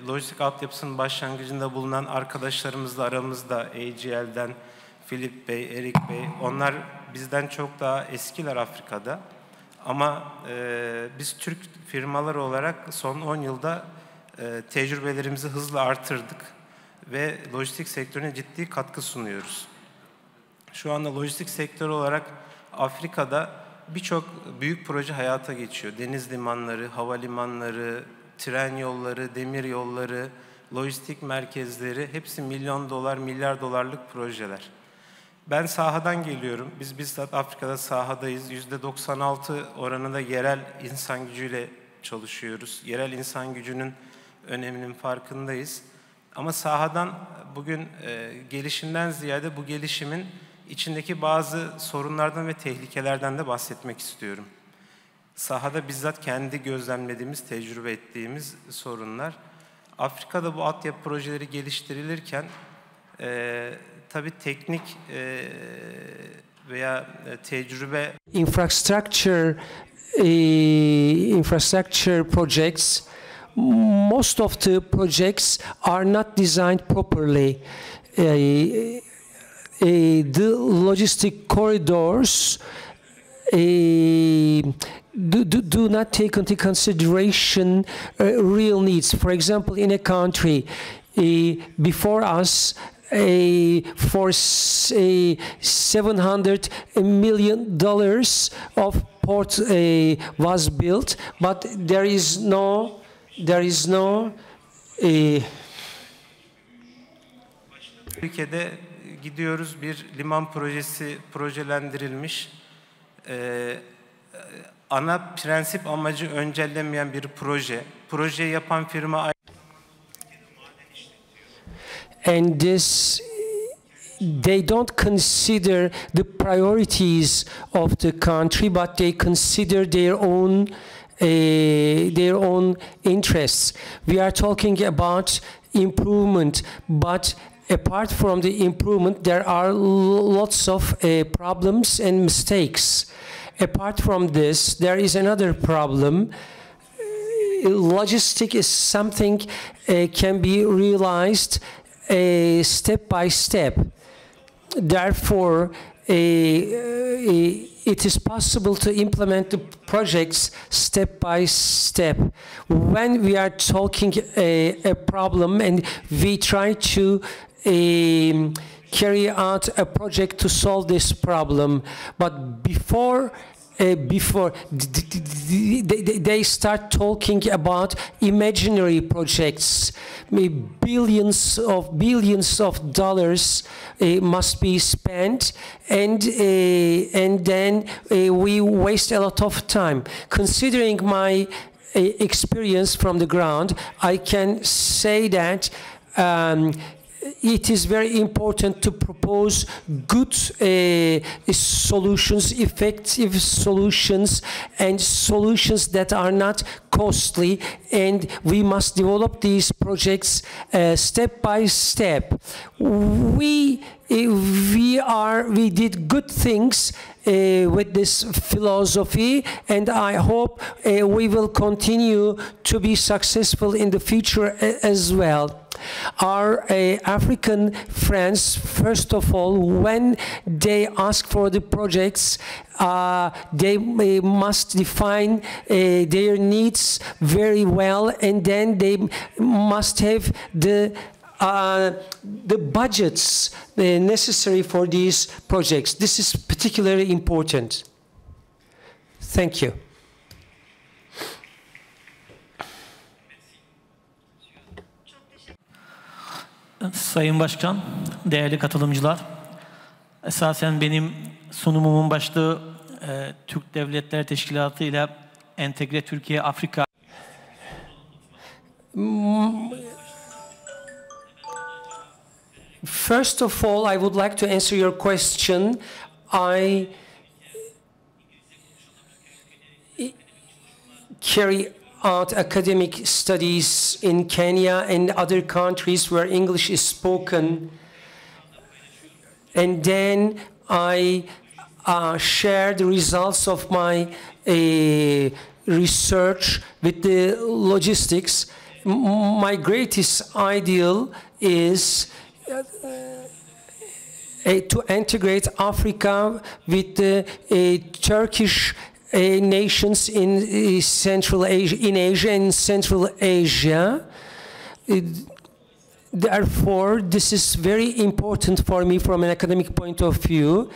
lojistik altyapısının başlangıcında bulunan arkadaşlarımız da aramızda, AGL'den Philip Bey, Erik Bey, onlar bizden çok daha eskiler Afrika'da. Ama biz Türk firmalar olarak son 10 yılda tecrübelerimizi hızla artırdık ve lojistik sektörüne ciddi katkı sunuyoruz. Şu anda lojistik sektörü olarak Afrika'da birçok büyük proje hayata geçiyor. Deniz limanları, havalimanları, tren yolları, demir yolları, lojistik merkezleri, hepsi milyon dolar, milyar dolarlık projeler. Ben sahadan geliyorum. Biz bizzat Afrika'da sahadayız. %96 oranında yerel insan gücüyle çalışıyoruz. Yerel insan gücünün öneminin farkındayız. Ama sahadan bugün gelişimden ziyade bu gelişimin içindeki bazı sorunlardan ve tehlikelerden de bahsetmek istiyorum. Sahada bizzat kendi gözlemlediğimiz, tecrübe ettiğimiz sorunlar. Afrika'da bu altyapı projeleri geliştirilirken tabii teknik veya tecrübe infrastructure projects, most of the projects are not designed properly. The logistic corridors do not take into consideration real needs. For example, in a country before us, for $700 million of port was built, but there is no Türkiye'de gidiyoruz, bir liman projesi projelendirilmiş. Ana prensip amacı öncellemeyen bir proje. Projeyi yapan firma and this they don't consider the priorities of the country, but they consider their own interests. We are talking about improvement, but apart from the improvement, there are lots of problems and mistakes. Apart from this, there is another problem. Logistic is something can be realized step by step. Therefore, it is possible to implement the projects step by step. When we are talking a problem and we try to carry out a project to solve this problem, but before they start talking about imaginary projects, billions of dollars must be spent, and then we waste a lot of time. Considering my experience from the ground, I can say that it is very important to propose good solutions, effective solutions, and solutions that are not costly, and we must develop these projects step by step. We did good things with this philosophy, and I hope we will continue to be successful in the future as well. Our African friends, first of all, when they ask for the projects, they must define their needs very well, and then they must have the budgets necessary for these projects. This is particularly important. Thank you. Sayın Başkan, değerli katılımcılar, esasen benim sunumumun başlığı Türk Devletler Teşkilatı ile Entegre Türkiye-Afrika. First of all, I would like to answer your question. I carry out academic studies in Kenya and other countries where English is spoken, and then I share the results of my research with the logistics. my greatest ideal is to integrate Africa with the Turkish nations in Central Asia, in Asia and Central Asia. Therefore, this is very important for me from an academic point of view.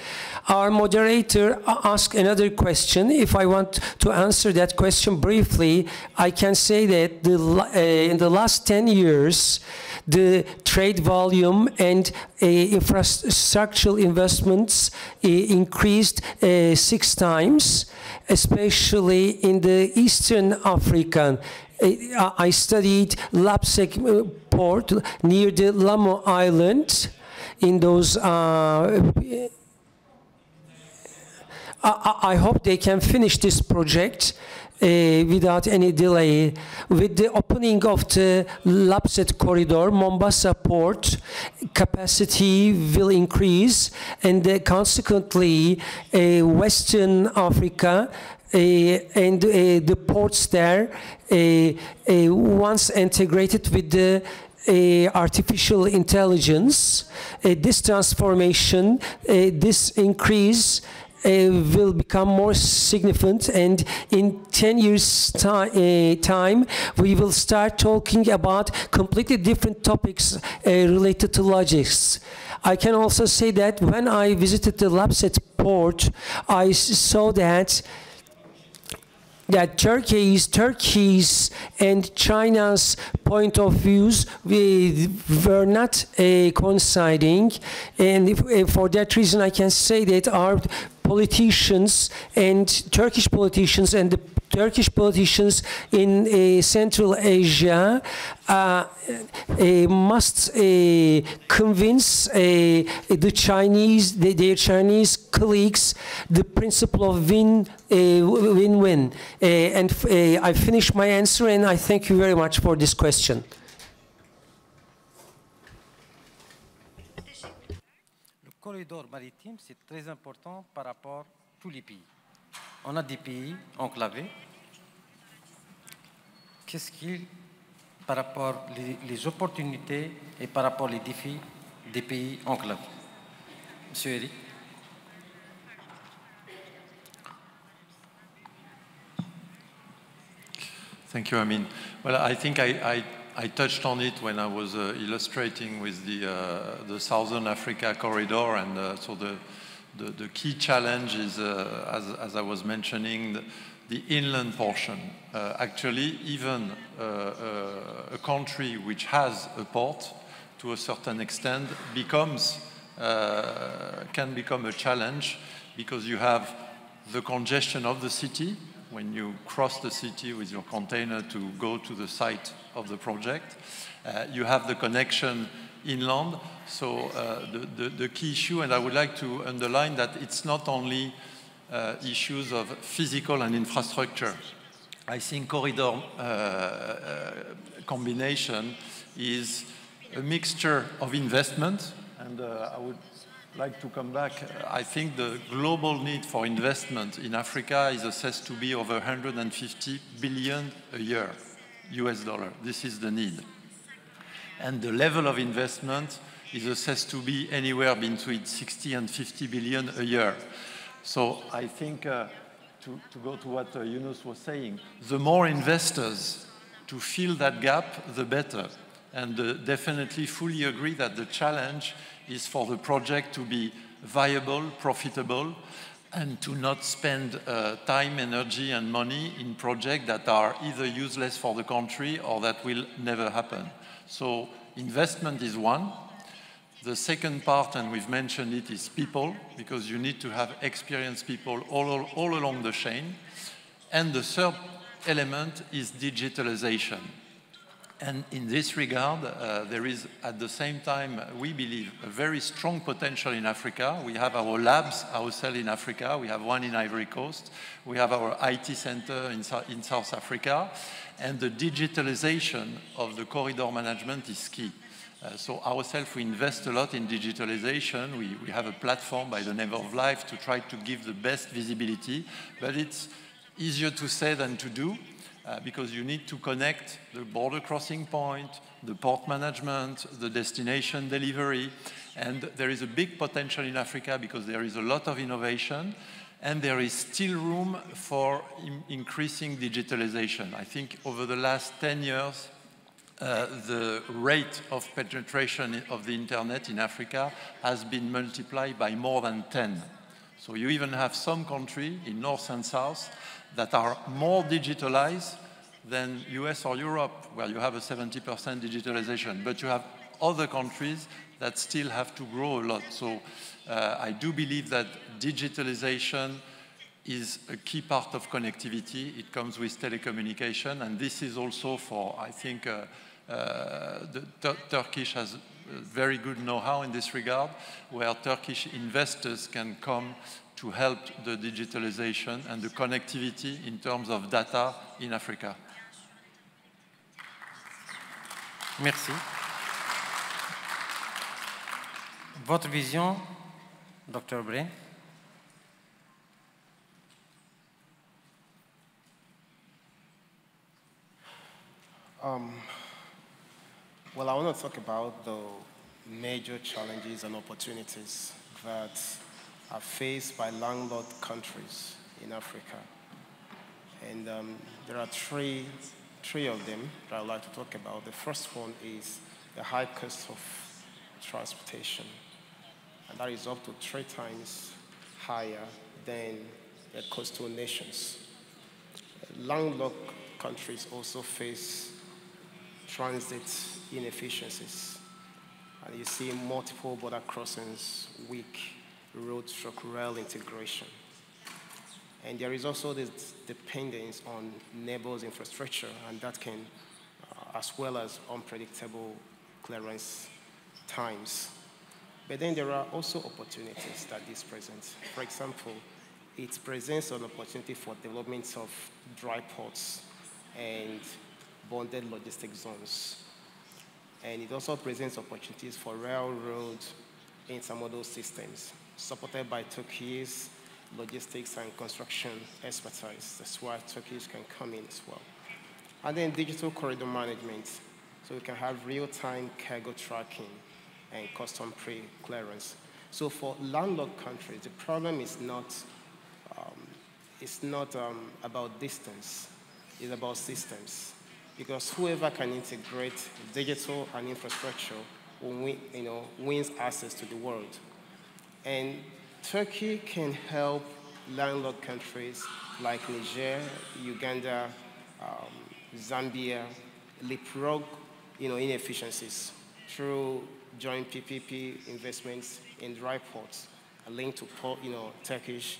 Our moderator asked another question. If I want to answer that question briefly, I can say that in the last 10 years, the trade volume and infrastructural investments increased 6 times, especially in the Eastern African. I studied Lapsec port near the Lamo Island. In those, I hope they can finish this project without any delay. With the opening of the Lapsec corridor, Mombasa port capacity will increase, and consequently, Western Africa and the ports there, once integrated with the artificial intelligence, this transformation, this increase will become more significant, and in 10 years time we will start talking about completely different topics related to logistics. I can also say that when I visited the Lapsec port, I saw that Turkey's and China's point of views were not coinciding, and for that reason I can say that our politicians and Turkish politicians and the Turkish politicians in Central Asia must convince their Chinese colleagues the principle of win-win. And I finished my answer, and I thank you very much for this question. Le corridor maritime, c'est très important par rapport à tous les pays. On a des pays enclavés. Qu'est-ce qu'il, par rapport les opportunités et par rapport aux défis des pays enclavés? Monsieur Eric. Thank you, Amin. Well, I think I touched on it when I was illustrating with the Southern Africa corridor, and so the key challenge is, as I was mentioning, the inland portion. Actually, even a country which has a port, to a certain extent, can become a challenge, because you have the congestion of the city when you cross the city with your container to go to the site of the project. You have the connection inland. So the key issue, and I would like to underline that it's not only issues of physical and infrastructure. I think corridor combination is a mixture of investment, and I would like to come back. I think the global need for investment in Africa is assessed to be over 150 billion a year, US dollar. This is the need. And the level of investment is assessed to be anywhere between 60 and 50 billion a year. So I think, to go to what Yunus was saying, the more investors to fill that gap, the better. And definitely fully agree that the challenge is for the project to be viable, profitable, and to not spend time, energy, and money in projects that are either useless for the country or that will never happen. So investment is one. The second part, and we've mentioned it, is people, because you need to have experienced people all along the chain. And the third element is digitalization. And in this regard, there is, at the same time, we believe, a very strong potential in Africa. We have our labs ourselves in Africa. We have one in Ivory Coast. We have our IT center in South Africa. And the digitalization of the corridor management is key. So ourselves, we invest a lot in digitalization. We have a platform by the name of Life to try to give the best visibility. But it's easier to say than to do. because you need to connect the border crossing point, the port management, the destination delivery, and there is a big potential in Africa because there is a lot of innovation, and there is still room for increasing digitalization. I think over the last 10 years, the rate of penetration of the internet in Africa has been multiplied by more than 10. So you even have some countries in North and South that are more digitalized than US or Europe, where you have a 70% digitalization. But you have other countries that still have to grow a lot. So I do believe that digitalization is a key part of connectivity. It comes with telecommunication, and this is also for, I think, Turkish has very good know-how in this regard, where Turkish investors can come to help the digitalization and the connectivity in terms of data in Africa. Merci. Votre vision, Dr. Bray? Well, I want to talk about the major challenges and opportunities that are faced by landlocked countries in Africa. And there are three of them that I'd like to talk about. The first one is the high cost of transportation. And that is up to 3 times higher than the coastal nations. Landlocked countries also face transit inefficiencies. And you see multiple border crossings, weak road-stroke-rail integration. And there is also this dependence on neighbors' infrastructure, and that can, as well as unpredictable clearance times. But then there are also opportunities that this presents. For example, it presents an opportunity for development of dry ports and bonded logistic zones. And it also presents opportunities for railroad intermodal systems, supported by Türkiye's logistics and construction expertise. That's why Turkey can come in as well. And then digital corridor management, so we can have real-time cargo tracking and custom pre-clearance. So for landlocked countries, the problem is not about distance, it's about systems. Because whoever can integrate digital and infrastructure will wins access to the world. And Turkey can help landlocked countries like Niger, Uganda, Zambia leapfrog inefficiencies through joint PPP investments in dry ports, linked to Turkish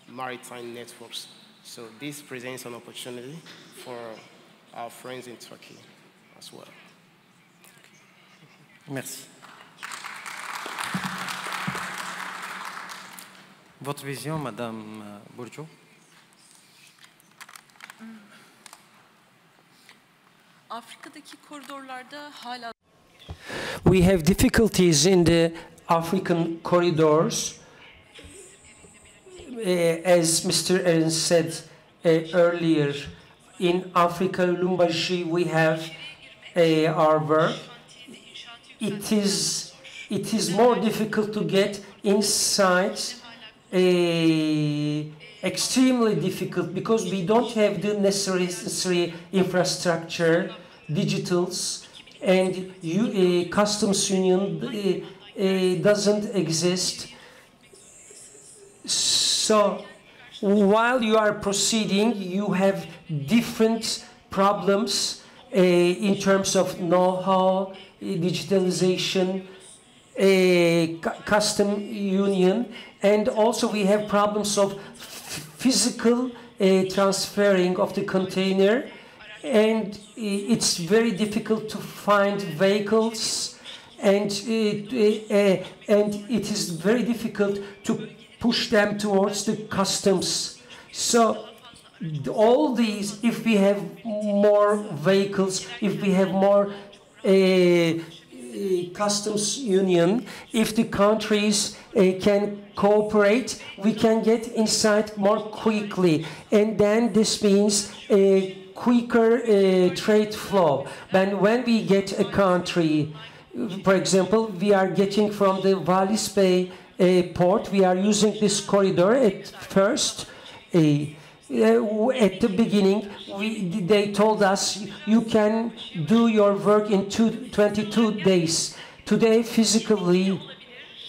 maritime networks. So this presents an opportunity for our friends in Turkey as well. Merci. Votre vision, Madame Bourgeot? Afrika'daki koridorlarda hala We have difficulties in the African corridors. As Mr. Aaron said earlier, in Africa, Lumbashi, we have our work. It is more difficult to get inside, extremely difficult, because we don't have the necessary infrastructure, digitals, and customs union doesn't exist. So while you are proceeding, you have different problems in terms of know-how, digitalization, custom union, and also we have problems of physical transferring of the container, and it's very difficult to find vehicles, and it is very difficult to push them towards the customs. So all these, if we have more vehicles, if we have more customs union, if the countries can cooperate, we can get insight more quickly, and then this means a quicker trade flow. When we get a country, for example, we are getting from the Valis Bay port, we are using this corridor at first. At the beginning, they told us you can do your work in 22 days. Today, physically,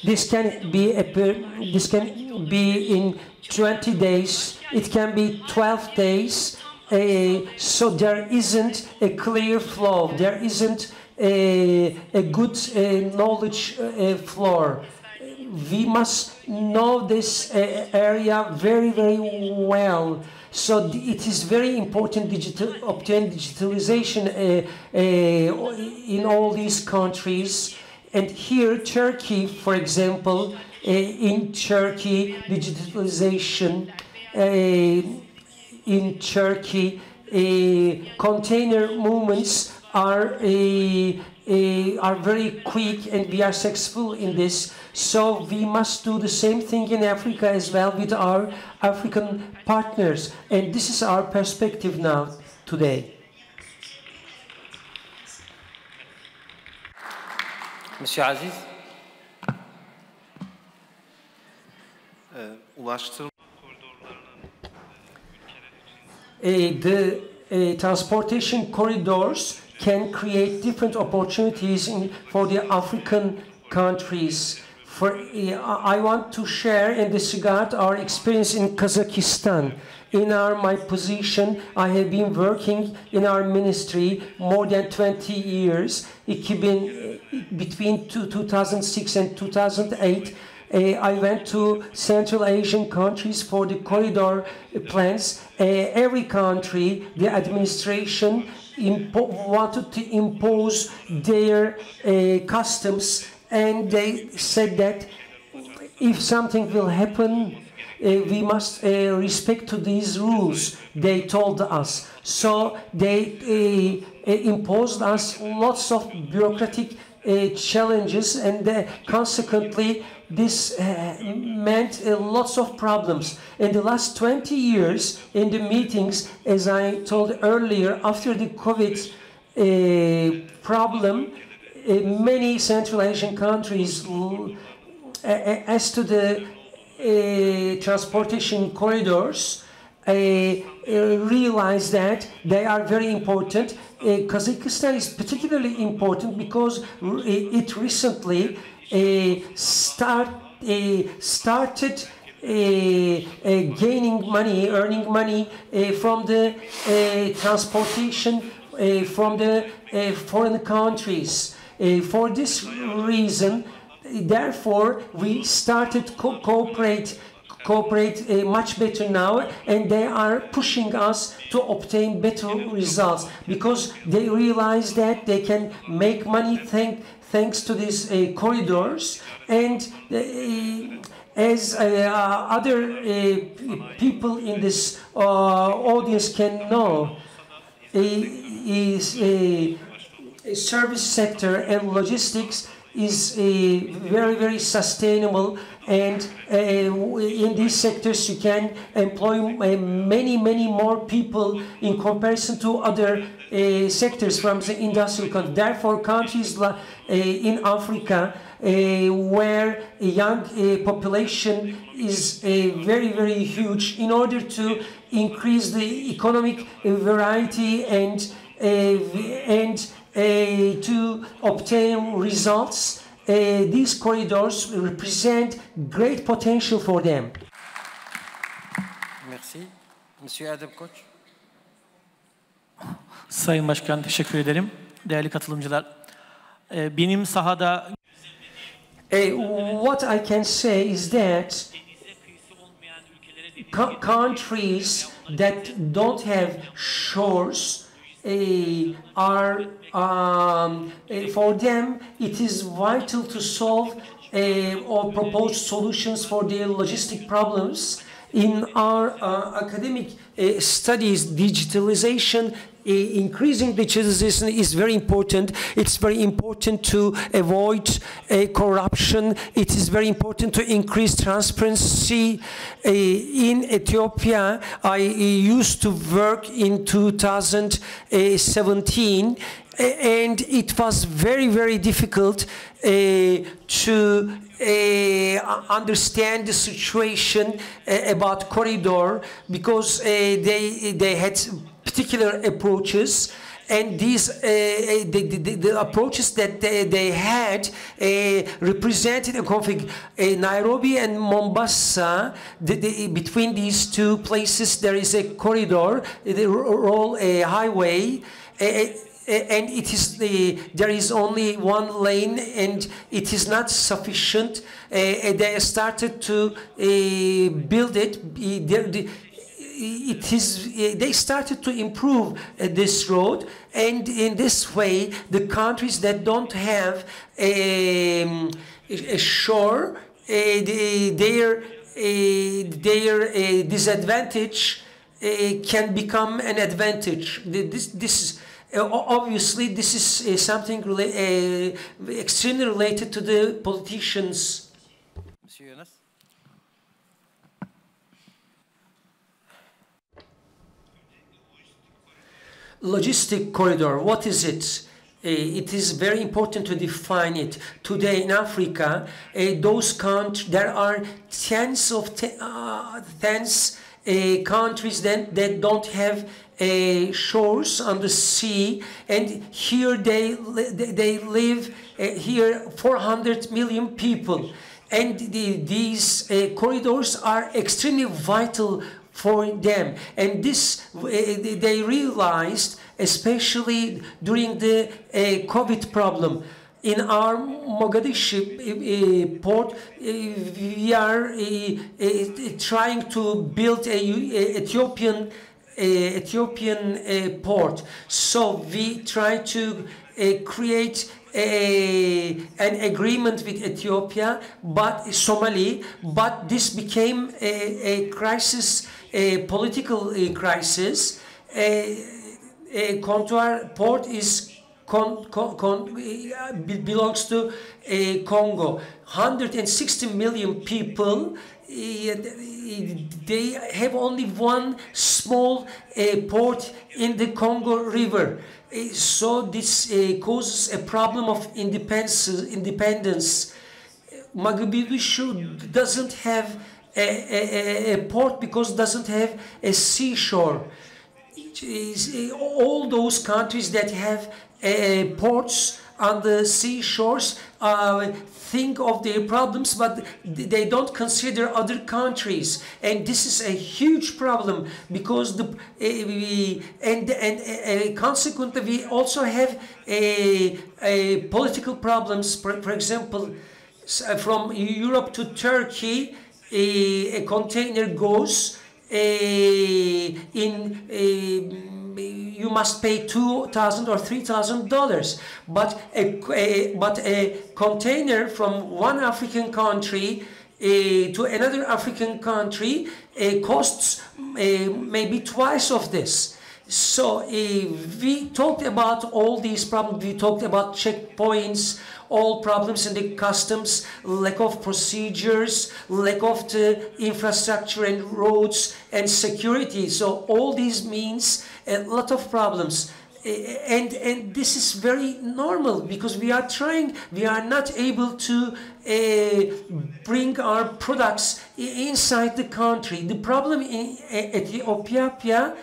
this can be in 20 days. It can be 12 days. So there isn't a clear flow. There isn't a good knowledge flow. We must know this area very, very well. So it is very important to obtain digitalization in all these countries. And here, Turkey, for example, in Turkey, digitalization, in Turkey, container movements are very quick, and we are successful in this. So we must do the same thing in Africa as well with our African partners. And this is our perspective now, today. Monsieur Aziz. The transportation corridors can create different opportunities for the African countries. I want to share in this regard our experience in Kazakhstan. In my position, I have been working in our ministry more than 20 years. Between 2006 and 2008, I went to Central Asian countries for the corridor plans. Every country, the administration wanted to impose their customs, and they said that if something will happen, we must respect to these rules, they told us. So they imposed us lots of bureaucratic challenges, and consequently this meant lots of problems. In the last 20 years, in the meetings, as I told earlier, after the COVID problem, many Central Asian countries, as to the transportation corridors, realize that they are very important. Kazakhstan is particularly important because it recently started gaining money, earning money from the transportation from the foreign countries. For this reason, therefore, we started cooperate much better now, and they are pushing us to obtain better results because they realize that they can make money thanks to these corridors. And as other people in this audience can know, service sector and logistics is very, very sustainable, and in these sectors you can employ many more people in comparison to other sectors from the industrial countries. Therefore, countries in Africa where a young population is very, very huge, in order to increase the economic variety and to obtain results, these corridors represent great potential for them. Merci. Monsieur Adam Koç. Sayın Başkan, teşekkür ederim. Değerli katılımcılar, benim sahada... What I can say is that countries that don't have shores are, for them, it is vital to solve or propose solutions for their logistic problems. In our academic studies, digitalization increasing digitalization is very important. It's very important to avoid corruption. It is very important to increase transparency. In Ethiopia, I used to work in 2017, and it was very, very difficult to understand the situation about corridor, because they had particular approaches, and these the approaches that they had represented a conflict. Nairobi and Mombasa, between these two places there is a corridor, a highway, and it is there is only one lane, and it is not sufficient. They started to build it. They started to improve this road, and in this way the countries that don't have a shore, their disadvantage can become an advantage. Obviously this is something extremely related to the politicians. Monsieur Younes? Logistic corridor, what is it? It is very important to define it. Today in Africa, there are tens of countries that don't have shores on the sea, and here they live here 400 million people, and these corridors are extremely vital for them, and this they realized especially during the COVID problem. In our Mogadishu port, we are trying to build a Ethiopian port. So we try to create an agreement with Ethiopia, but Somali, but this became a crisis, a political crisis. Kontuar port is belongs to Congo. 160 million people. They have only one small port in the Congo River. So this causes a problem of independence. Mogadishu doesn't have a port because doesn't have a seashore. All those countries that have ports on the seashores think of their problems, but they don't consider other countries, and this is a huge problem because consequently we also have political problems. For example, from Europe to Turkey, a container goes you must pay $2,000 or $3,000, but a container from one African country to another African country costs maybe twice of this. So we talked about all these problems. We talked about checkpoints, all problems in the customs, lack of procedures, lack of the infrastructure and roads and security. So all these means a lot of problems. And this is very normal because we are not able to bring our products inside the country. The problem in Ethiopia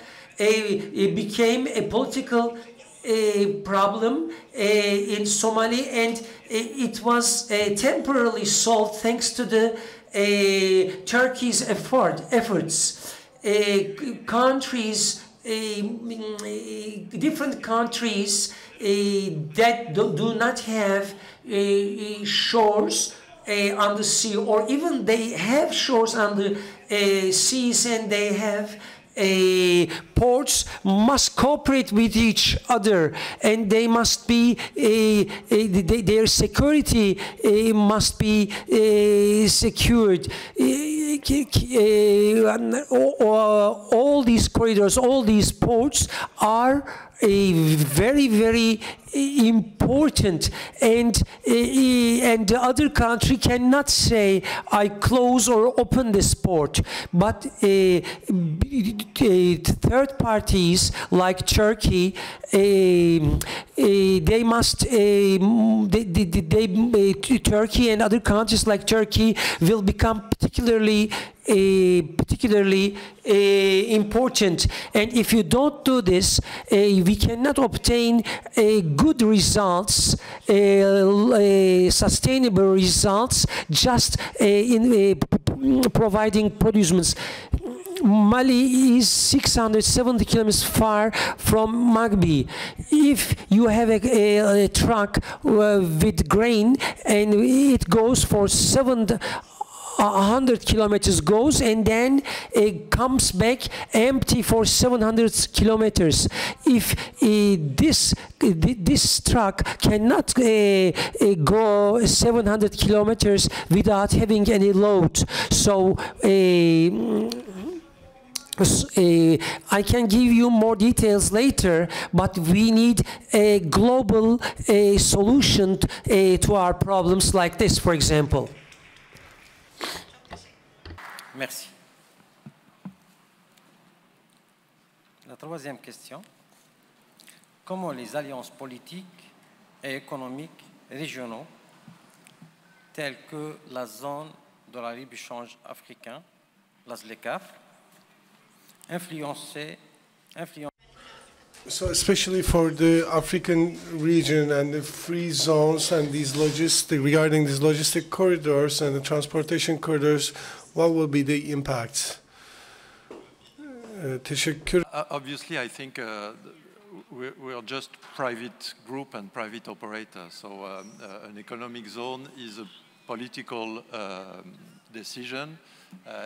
it became a political problem in Somalia, and it was temporarily solved thanks to the Turkey's efforts. Different countries that do not have shores on the sea, or even they have shores on the seas and they have ports, must cooperate with each other, and they must be their security must be secured. All these corridors, all these ports are very, very important, and the other country cannot say I close or open this port, but third parties like Turkey, they must Turkey and other countries like Turkey will become particularly important, and if you don't do this, we cannot obtain good results, sustainable results, just in providing producers. Mali is 670 kilometers far from Magbi. If you have a truck with grain and it goes for 100 kilometers goes and then it comes back empty for 700 kilometers. If this truck cannot go 700 kilometers without having any load, so I can give you more details later, but we need a global solution to our problems like this, for example. Merci. La troisième question. Comment les alliances politiques et économiques régionaux, telles que la zone de la libre-échange africain, la ZLECAf, So especially for the African region and the free zones and these regarding these logistic corridors and the transportation corridors, what will be the impacts? Obviously, I think we are just private group and private operator. So an economic zone is a political decision.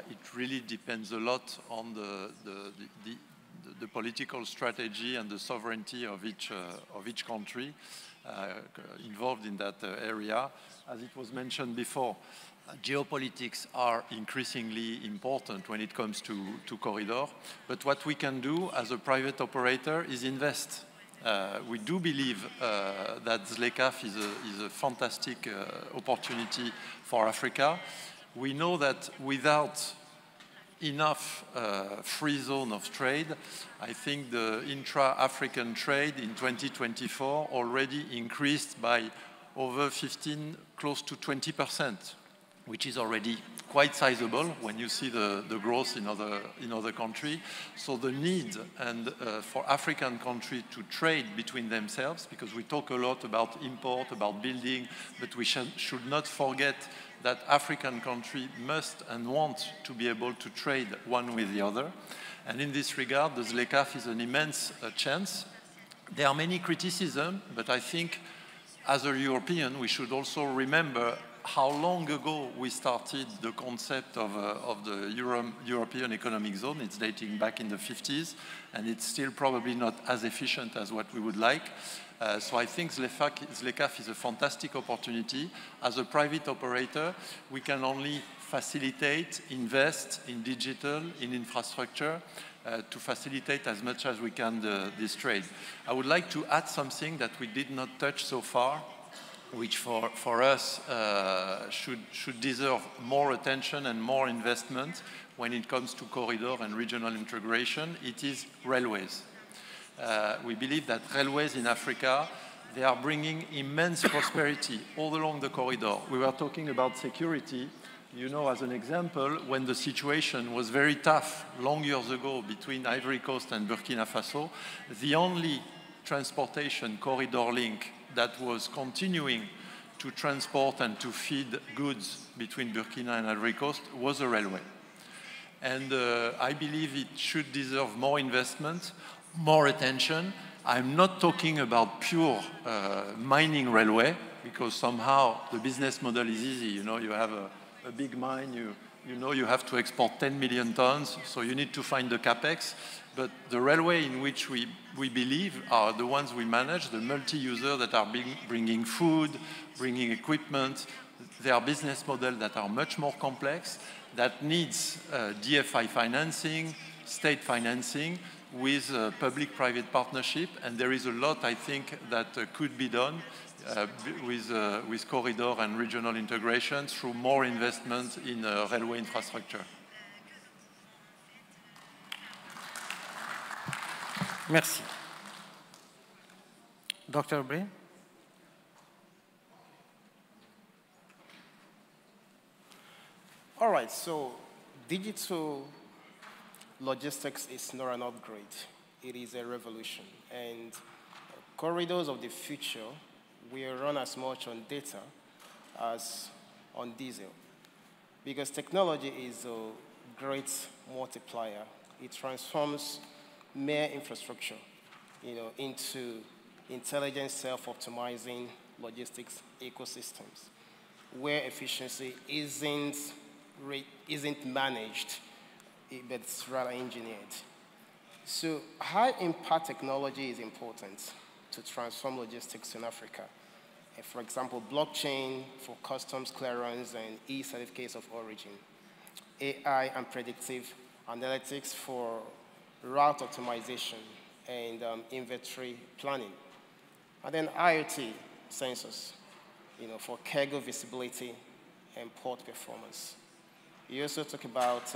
It really depends a lot on the political strategy and the sovereignty of each country involved in that area. As it was mentioned before, geopolitics are increasingly important when it comes to corridor. But what we can do as a private operator is invest. We do believe that ZLECAf is a fantastic opportunity for Africa. We know that without enough free zone of trade, I think the intra-African trade in 2024 already increased by over 15, close to 20%, which is already quite sizable when you see the growth in other countries. So the need for African countries to trade between themselves, because we talk a lot about import, about building, but we should not forget that African countries must and want to be able to trade one with the other. And in this regard, the ZLECAf is an immense chance. There are many criticisms, but I think as a European, we should also remember how long ago we started the concept of the European Economic Zone. It's dating back in the 50s, and it's still probably not as efficient as what we would like. So I think ZLECAf is a fantastic opportunity. As a private operator, we can only facilitate, invest in digital, in infrastructure, to facilitate as much as we can this trade. I would like to add something that we did not touch so far, which for us should deserve more attention and more investment when it comes to corridor and regional integration. It is railways. We believe that railways in Africa, they are bringing immense prosperity all along the corridor. We were talking about security. You know, as an example, when the situation was very tough long years ago between Ivory Coast and Burkina Faso, the only transportation corridor link that was continuing to transport and to feed goods between Burkina and Ivory Coast was a railway. And I believe it should deserve more investment, more attention. I'm not talking about pure mining railway, because somehow the business model is easy. You know, you have a big mine, you know you have to export 10 million tons, so you need to find the capex. But the railway in which we believe are the ones we manage, the multi-user that are bringing food, bringing equipment. They are business models that are much more complex, that needs DFI financing, state financing. with public-private partnership, and there is a lot, I think, that could be done with corridor and regional integration through more investment in railway infrastructure. Merci. Dr. Bray? All right, so digital logistics is not an upgrade. It is a revolution. And corridors of the future will run as much on data as on diesel. Because technology is a great multiplier. It transforms mere infrastructure, into intelligent, self-optimizing logistics ecosystems, where efficiency isn't managed, but it's rather engineered. So high-impact technology is important to transform logistics in Africa. For example, blockchain for customs clearance and e-certificates of origin, AI and predictive analytics for route optimization and inventory planning, and then IoT sensors, for cargo visibility and port performance. You also talk about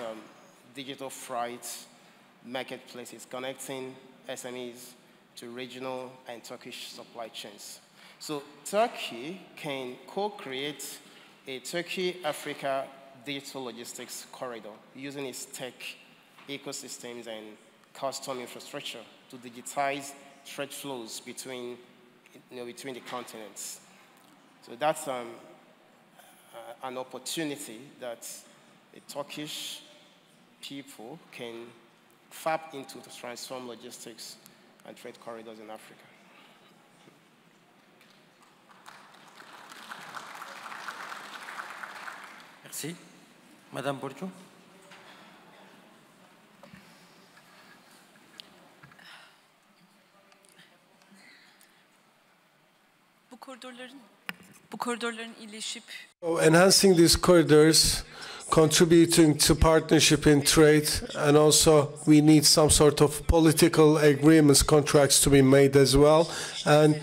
digital freight marketplaces connecting SMEs to regional and Turkish supply chains. So Turkey can co-create a Turkey-Africa digital logistics corridor using its tech ecosystems and custom infrastructure to digitize trade flows between the continents. So that's an opportunity that the Turkish people can tap into to transform logistics and trade corridors in Africa. Merci. Madame Bourdieu. Bu koridorların iyileşip enhancing these corridors, contributing to partnership in trade, and also we need some sort of political agreements, contracts to be made as well, and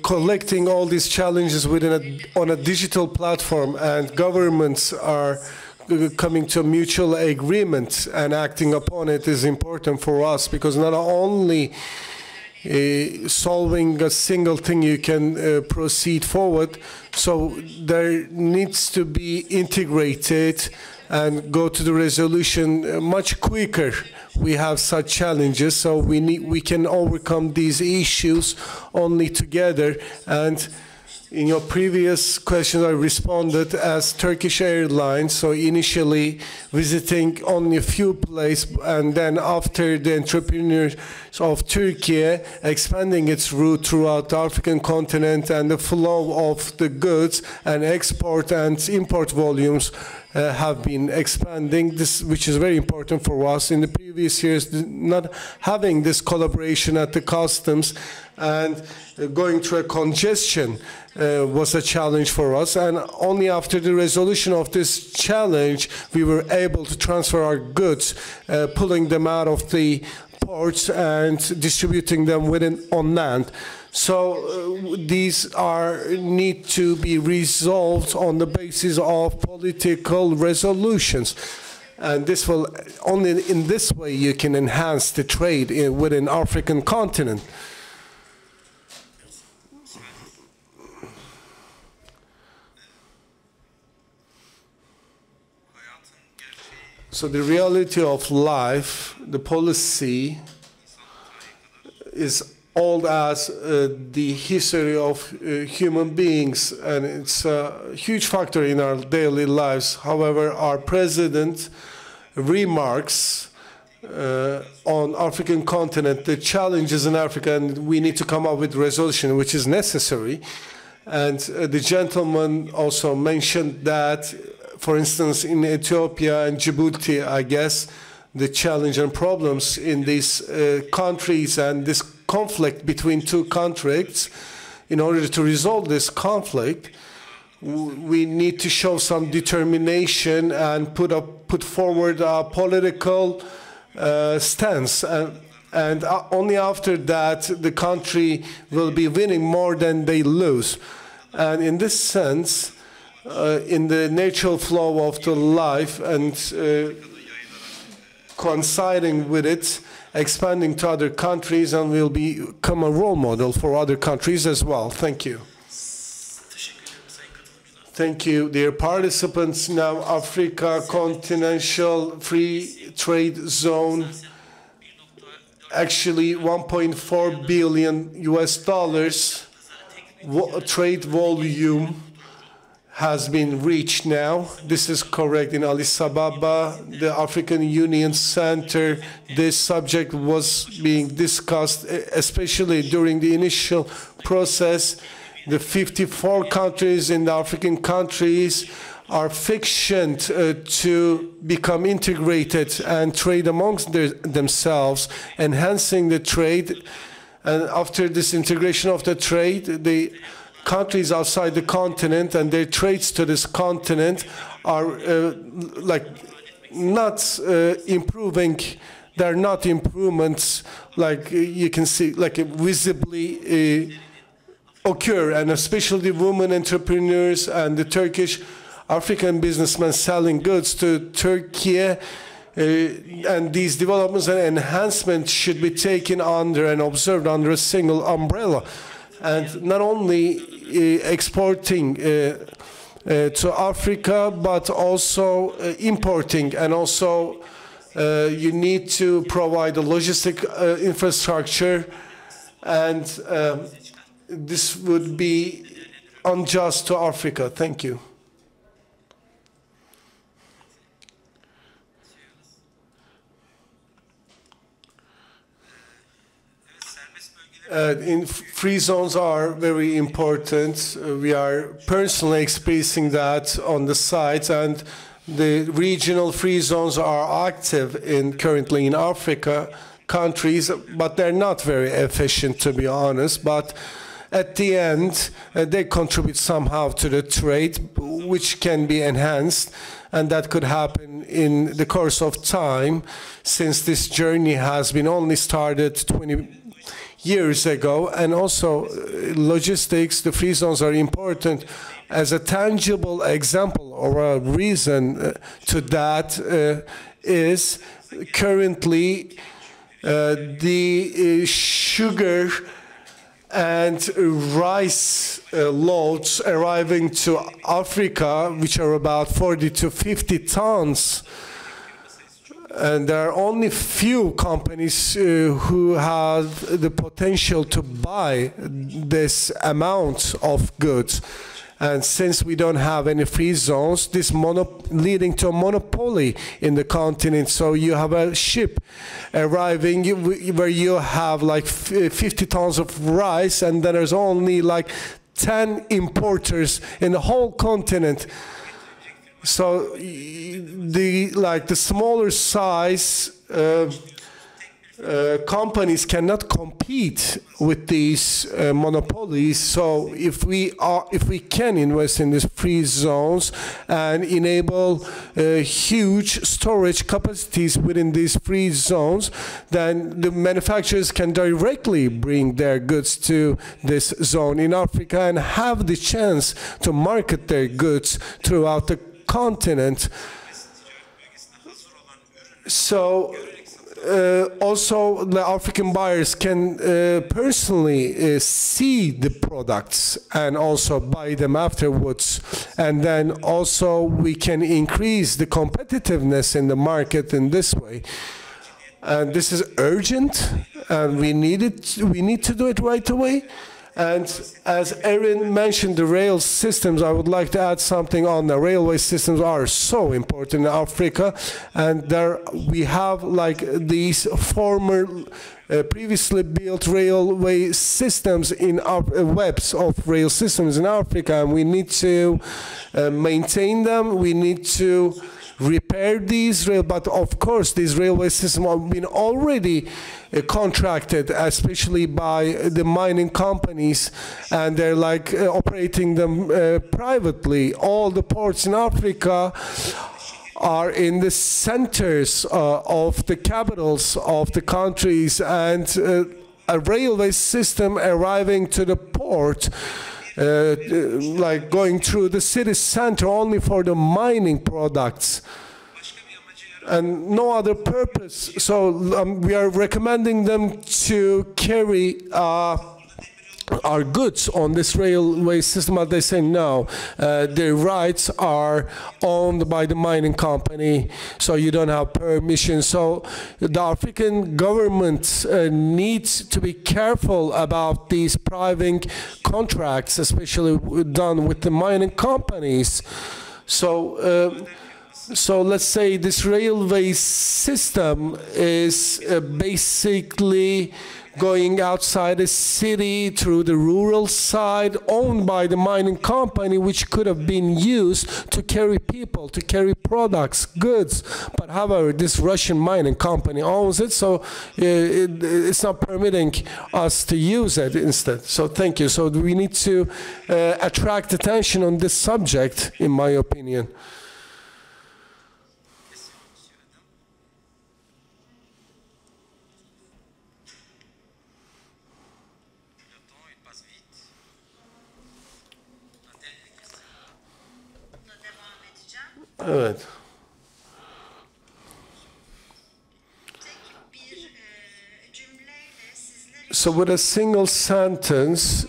collecting all these challenges on a digital platform, and governments are coming to a mutual agreement and acting upon it is important for us, because not only solving a single thing you can proceed forward, so there needs to be integrated and go to the resolution much quicker. We have such challenges, so we can overcome these issues only together. And in your previous question, I responded as Turkish Airlines, so initially visiting only a few places, and then after the entrepreneurs of Turkey expanding its route throughout the African continent, and the flow of the goods and export and import volumes have been expanding, which is very important for us. In the previous years, not having this collaboration at the customs and going through a congestion was a challenge for us, and only after the resolution of this challenge we were able to transfer our goods, pulling them out of the ports and distributing them on land. So these need to be resolved on the basis of political resolutions. And this will only in this way you can enhance the trade within African continent. So the reality of life, the policy, is old as the history of human beings, and it's a huge factor in our daily lives. However, our president remarks on African continent, the challenges in Africa, and we need to come up with resolution, which is necessary. And the gentleman also mentioned that, for instance, in Ethiopia and Djibouti, I guess, the challenge and problems in these countries and this conflict between two countries, in order to resolve this conflict, we need to show some determination and put forward a political stance. And only after that the country will be winning more than they lose. And in this sense, in the natural flow of the life and coinciding with it, expanding to other countries, and will become a role model for other countries as well. Thank you. Thank you, dear participants. Now, Africa Continental Free Trade Zone, actually 1.4 billion US dollars trade volume has been reached now. This is correct. In Addis Ababa, the African Union Center, this subject was being discussed, especially during the initial process. The 54 countries in the African countries are fictioned to become integrated and trade amongst themselves, enhancing the trade. And after this integration of the trade, the countries outside the continent and their trades to this continent are like not improving. They're not improvements like you can see, like visibly occur, and especially women entrepreneurs and the Turkish African businessmen selling goods to Turkey. And these developments and enhancements should be taken under and observed under a single umbrella. And not only exporting to Africa, but also importing. And also you need to provide a logistic infrastructure, and this would be unjust to Africa. Thank you. Free zones are very important. We are personally experiencing that on the sites, and the regional free zones are active currently in Africa countries, but they're not very efficient, to be honest. But at the end, they contribute somehow to the trade, which can be enhanced, and that could happen in the course of time, since this journey has been only started 20 years ago. And also logistics, the free zones are important as a tangible example or a reason to that is currently the sugar and rice loads arriving to Africa, which are about 40 to 50 tons. And there are only few companies who have the potential to buy this amount of goods. And since we don't have any free zones, this leading to a monopoly in the continent. So you have a ship arriving where you have like 50 tons of rice, and then there's only like 10 importers in the whole continent. So the smaller size companies cannot compete with these monopolies. So if we can invest in these free zones and enable huge storage capacities within these free zones, then the manufacturers can directly bring their goods to this zone in Africa and have the chance to market their goods throughout the continent. So also the African buyers can personally see the products and also buy them afterwards, and then also we can increase the competitiveness in the market in this way. And this is urgent, and we need to do it right away. And as Erin mentioned, the rail systems, I would like to add something on. The railway systems are so important in Africa, and there we have like these former previously built railway systems in our webs of rail systems in Africa, and we need to maintain them. We need to repair these but of course these railway systems have been already contracted, especially by the mining companies, and they're like operating them privately. All the ports in Africa are in the centers of the capitals of the countries, and a railway system arriving to the port, like going through the city center only for the mining products and no other purpose. So we are recommending them to carry our goods on this railway system, but they say no, their rights are owned by the mining company, so you don't have permission. So the African government needs to be careful about these private contracts, especially done with the mining companies. So let's say this railway system is basically going outside the city through the rural side, owned by the mining company, which could have been used to carry people, to carry products, goods. But however, this Russian mining company owns it, so it's not permitting us to use it instead. So thank you. So we need to attract attention on this subject, in my opinion. Evet. So with a single sentence,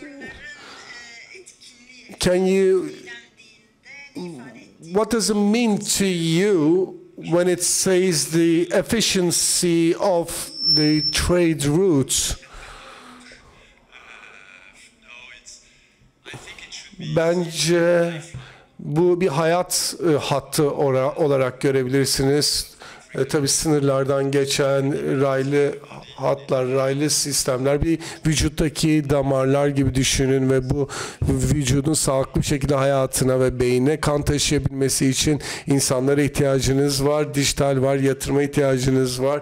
can you, what does it mean to you when it says the efficiency of the trade routes? Bence bu bir hayat hattı olarak görebilirsiniz. Tabii sınırlardan geçen raylı hatlar, raylı sistemler bir vücuttaki damarlar gibi düşünün ve bu vücudun sağlıklı bir şekilde hayatına ve beynine kan taşıyabilmesi için insanlara ihtiyacınız var, dijital var, yatırıma ihtiyacınız var.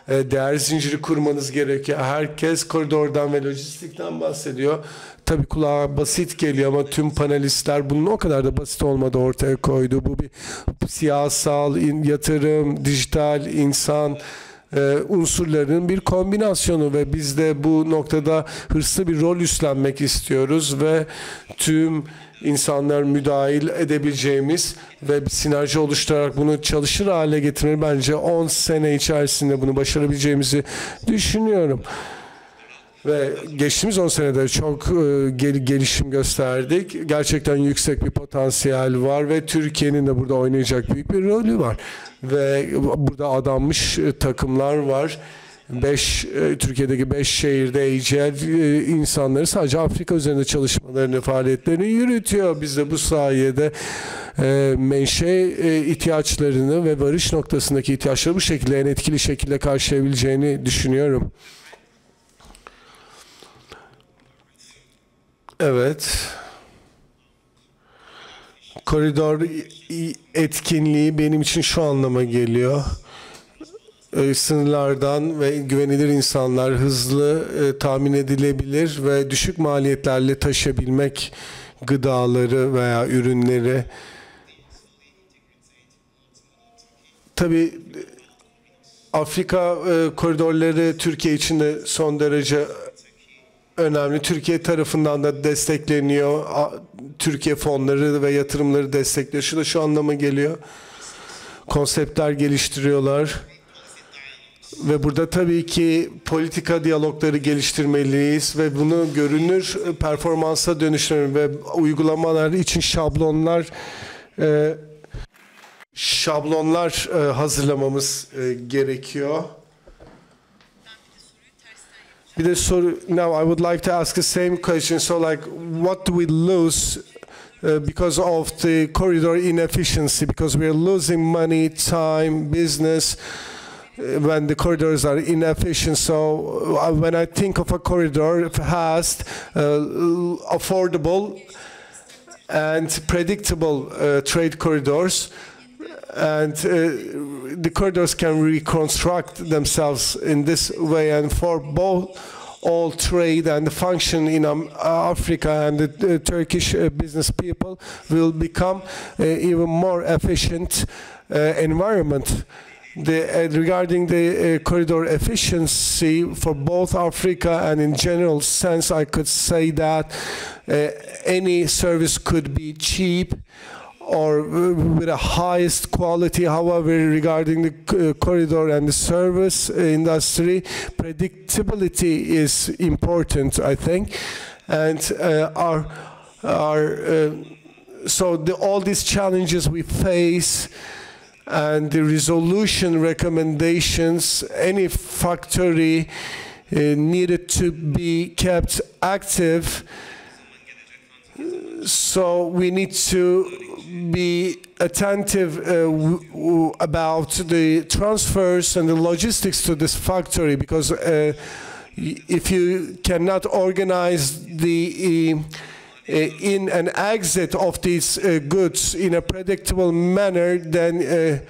Değer zinciri kurmanız gerekiyor. Herkes koridordan ve lojistikten bahsediyor. Tabii kulağa basit geliyor ama tüm panelistler bunun o kadar da basit olmadığı ortaya koydu. Bu bir siyasal, yatırım, dijital, insan unsurlarının bir kombinasyonu ve biz de bu noktada hırslı bir rol üstlenmek istiyoruz ve tüm insanlar müdahil edebileceğimiz ve bir sinerji oluşturarak bunu çalışır hale getirmeyi bence 10 sene içerisinde bunu başarabileceğimizi düşünüyorum. Ve geçtiğimiz 10 senede çok gelişim gösterdik. Gerçekten yüksek bir potansiyel var ve Türkiye'nin de burada oynayacak büyük bir rolü var. Ve burada adanmış takımlar var. Türkiye'deki 5 şehirde AGL insanları sadece Afrika üzerinde çalışmalarını, faaliyetlerini yürütüyor. Biz de bu sayede menşe ihtiyaçlarını ve varış noktasındaki ihtiyaçları bu şekilde en etkili şekilde karşılayabileceğini düşünüyorum. Evet. Koridor etkinliği benim için şu anlama geliyor. Sınırlardan ve güvenilir insanlar hızlı tahmin edilebilir ve düşük maliyetlerle taşıyabilmek gıdaları veya ürünleri. Tabii Afrika koridorları Türkiye için de son derece önemli. Türkiye tarafından da destekleniyor. Türkiye fonları ve yatırımları destekliyor. Şu da şu anlama geliyor. Konseptler geliştiriyorlar. Ve burada tabii ki politika diyalogları geliştirmeliyiz ve bunu görünür performansa dönüştürmeli ve uygulamalar için şablonlar hazırlamamız gerekiyor. Bir de soru, now I would like to ask the same question. So like, what do we lose because of the corridor inefficiency? Because we are losing money, time, business when the corridors are inefficient. So when I think of a corridor, fast, affordable, and predictable trade corridors, and the corridors can reconstruct themselves in this way, and for all trade and function in Africa, and the Turkish business people will become even more efficient environment. Regarding the corridor efficiency for both Africa and in general sense, I could say that any service could be cheap or with the highest quality. However, regarding the corridor and the service industry, predictability is important, I think. And all these challenges we face and the resolution recommendations, any factory needed to be kept active. So we need to be attentive about the transfers and the logistics to this factory, because if you cannot organize the in and exit of these goods in a predictable manner, then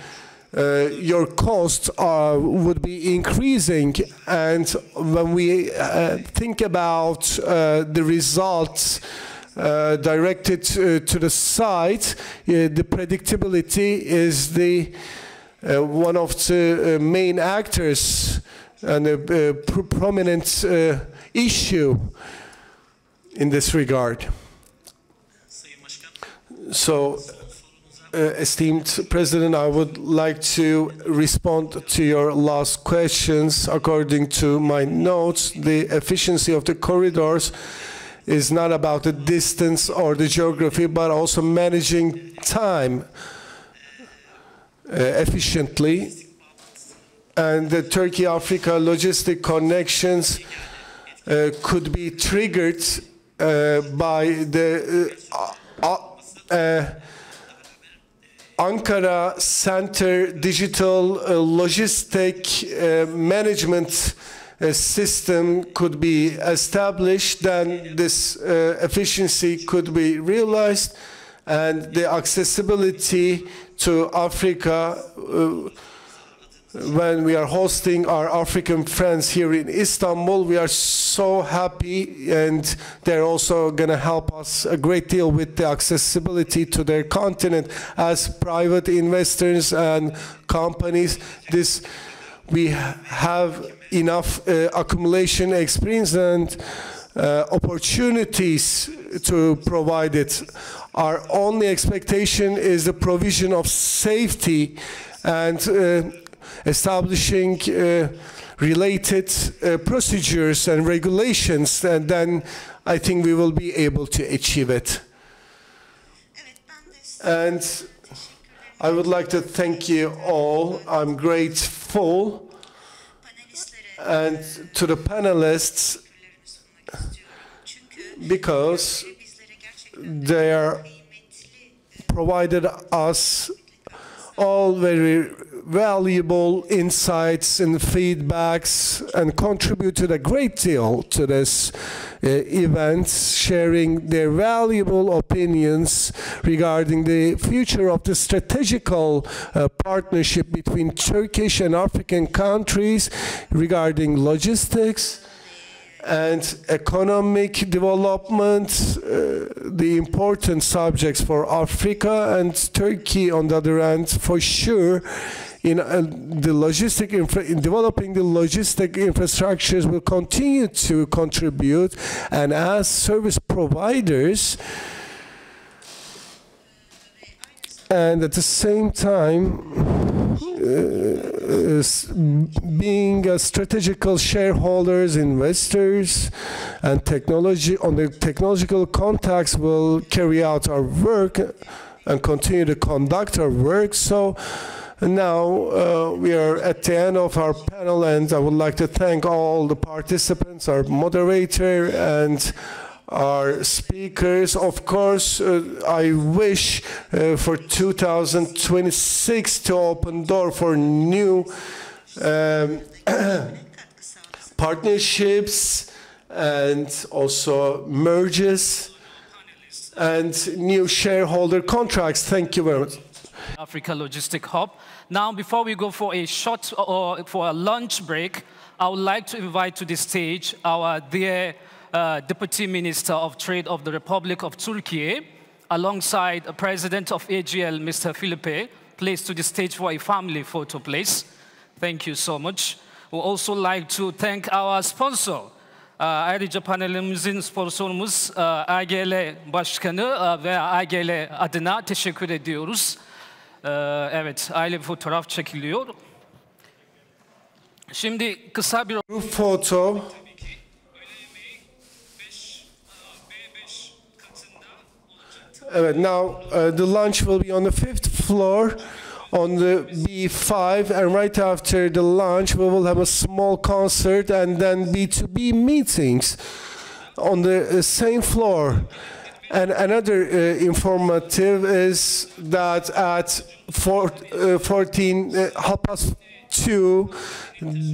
your costs would be increasing. And when we think about the results directed to the site, the predictability is the one of the main actors and a prominent issue in this regard. So, esteemed President, I would like to respond to your last questions. According to my notes, the efficiency of the corridors is not about the distance or the geography, but also managing time efficiently. And the Turkey-Africa logistic connections could be triggered by the Ankara Center Digital Logistic Management system could be established. Then this efficiency could be realized, and the accessibility to Africa, when we are hosting our African friends here in Istanbul, we are so happy, and they're also going to help us a great deal with the accessibility to their continent. As private investors and companies, we have enough accumulation experience and opportunities to provide it. Our only expectation is the provision of safety and establishing related procedures and regulations, and then I think we will be able to achieve it. And I would like to thank you all. I'm grateful. And to the panelists, because they are provided us all very valuable insights and feedbacks and contributed a great deal to this event, sharing their valuable opinions regarding the future of the strategical partnership between Turkish and African countries regarding logistics and economic development, the important subjects for Africa and Turkey on the other hand, for sure. In developing the logistic infrastructures will continue to contribute, and as service providers, and at the same time being strategical shareholders, investors, and technological contacts will carry out our work and continue to conduct our work. So now we are at the end of our panel, and I would like to thank all the participants, our moderator, and our speakers. Of course, I wish for 2026 to open door for new partnerships and also mergers and new shareholder contracts. Thank you very much. Africa Logistic Hub. Now, before we go for a short or for a lunch break, I would like to invite to the stage our dear Deputy Minister of Trade of the Republic of Turkey, alongside the President of AGL, Mr. Filipe. Please to the stage for a family photo, please. Thank you so much. We also like to thank our sponsor. Ayrıca panelimizin sponsorumuz AGL Başkanı ve AGL adına teşekkür ediyoruz. Evet, aile bir fotoğraf çekiliyor. Şimdi kısa bir group photo. Now the lunch will be on the 5th floor on the B5, and right after the lunch we will have a small concert and then B2B meetings on the same floor. And another informative is that at 2:14,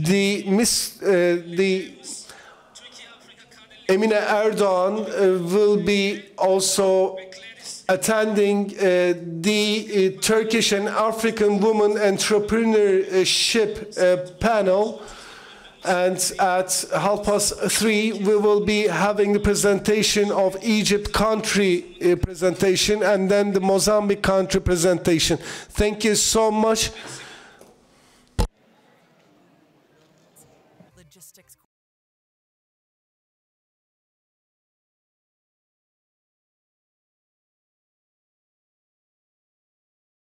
the Emine Erdoğan will be also attending the Turkish and African Women Entrepreneurship panel. And at 3:30, we will be having the presentation of Egypt country presentation and then the Mozambique country presentation. Thank you so much.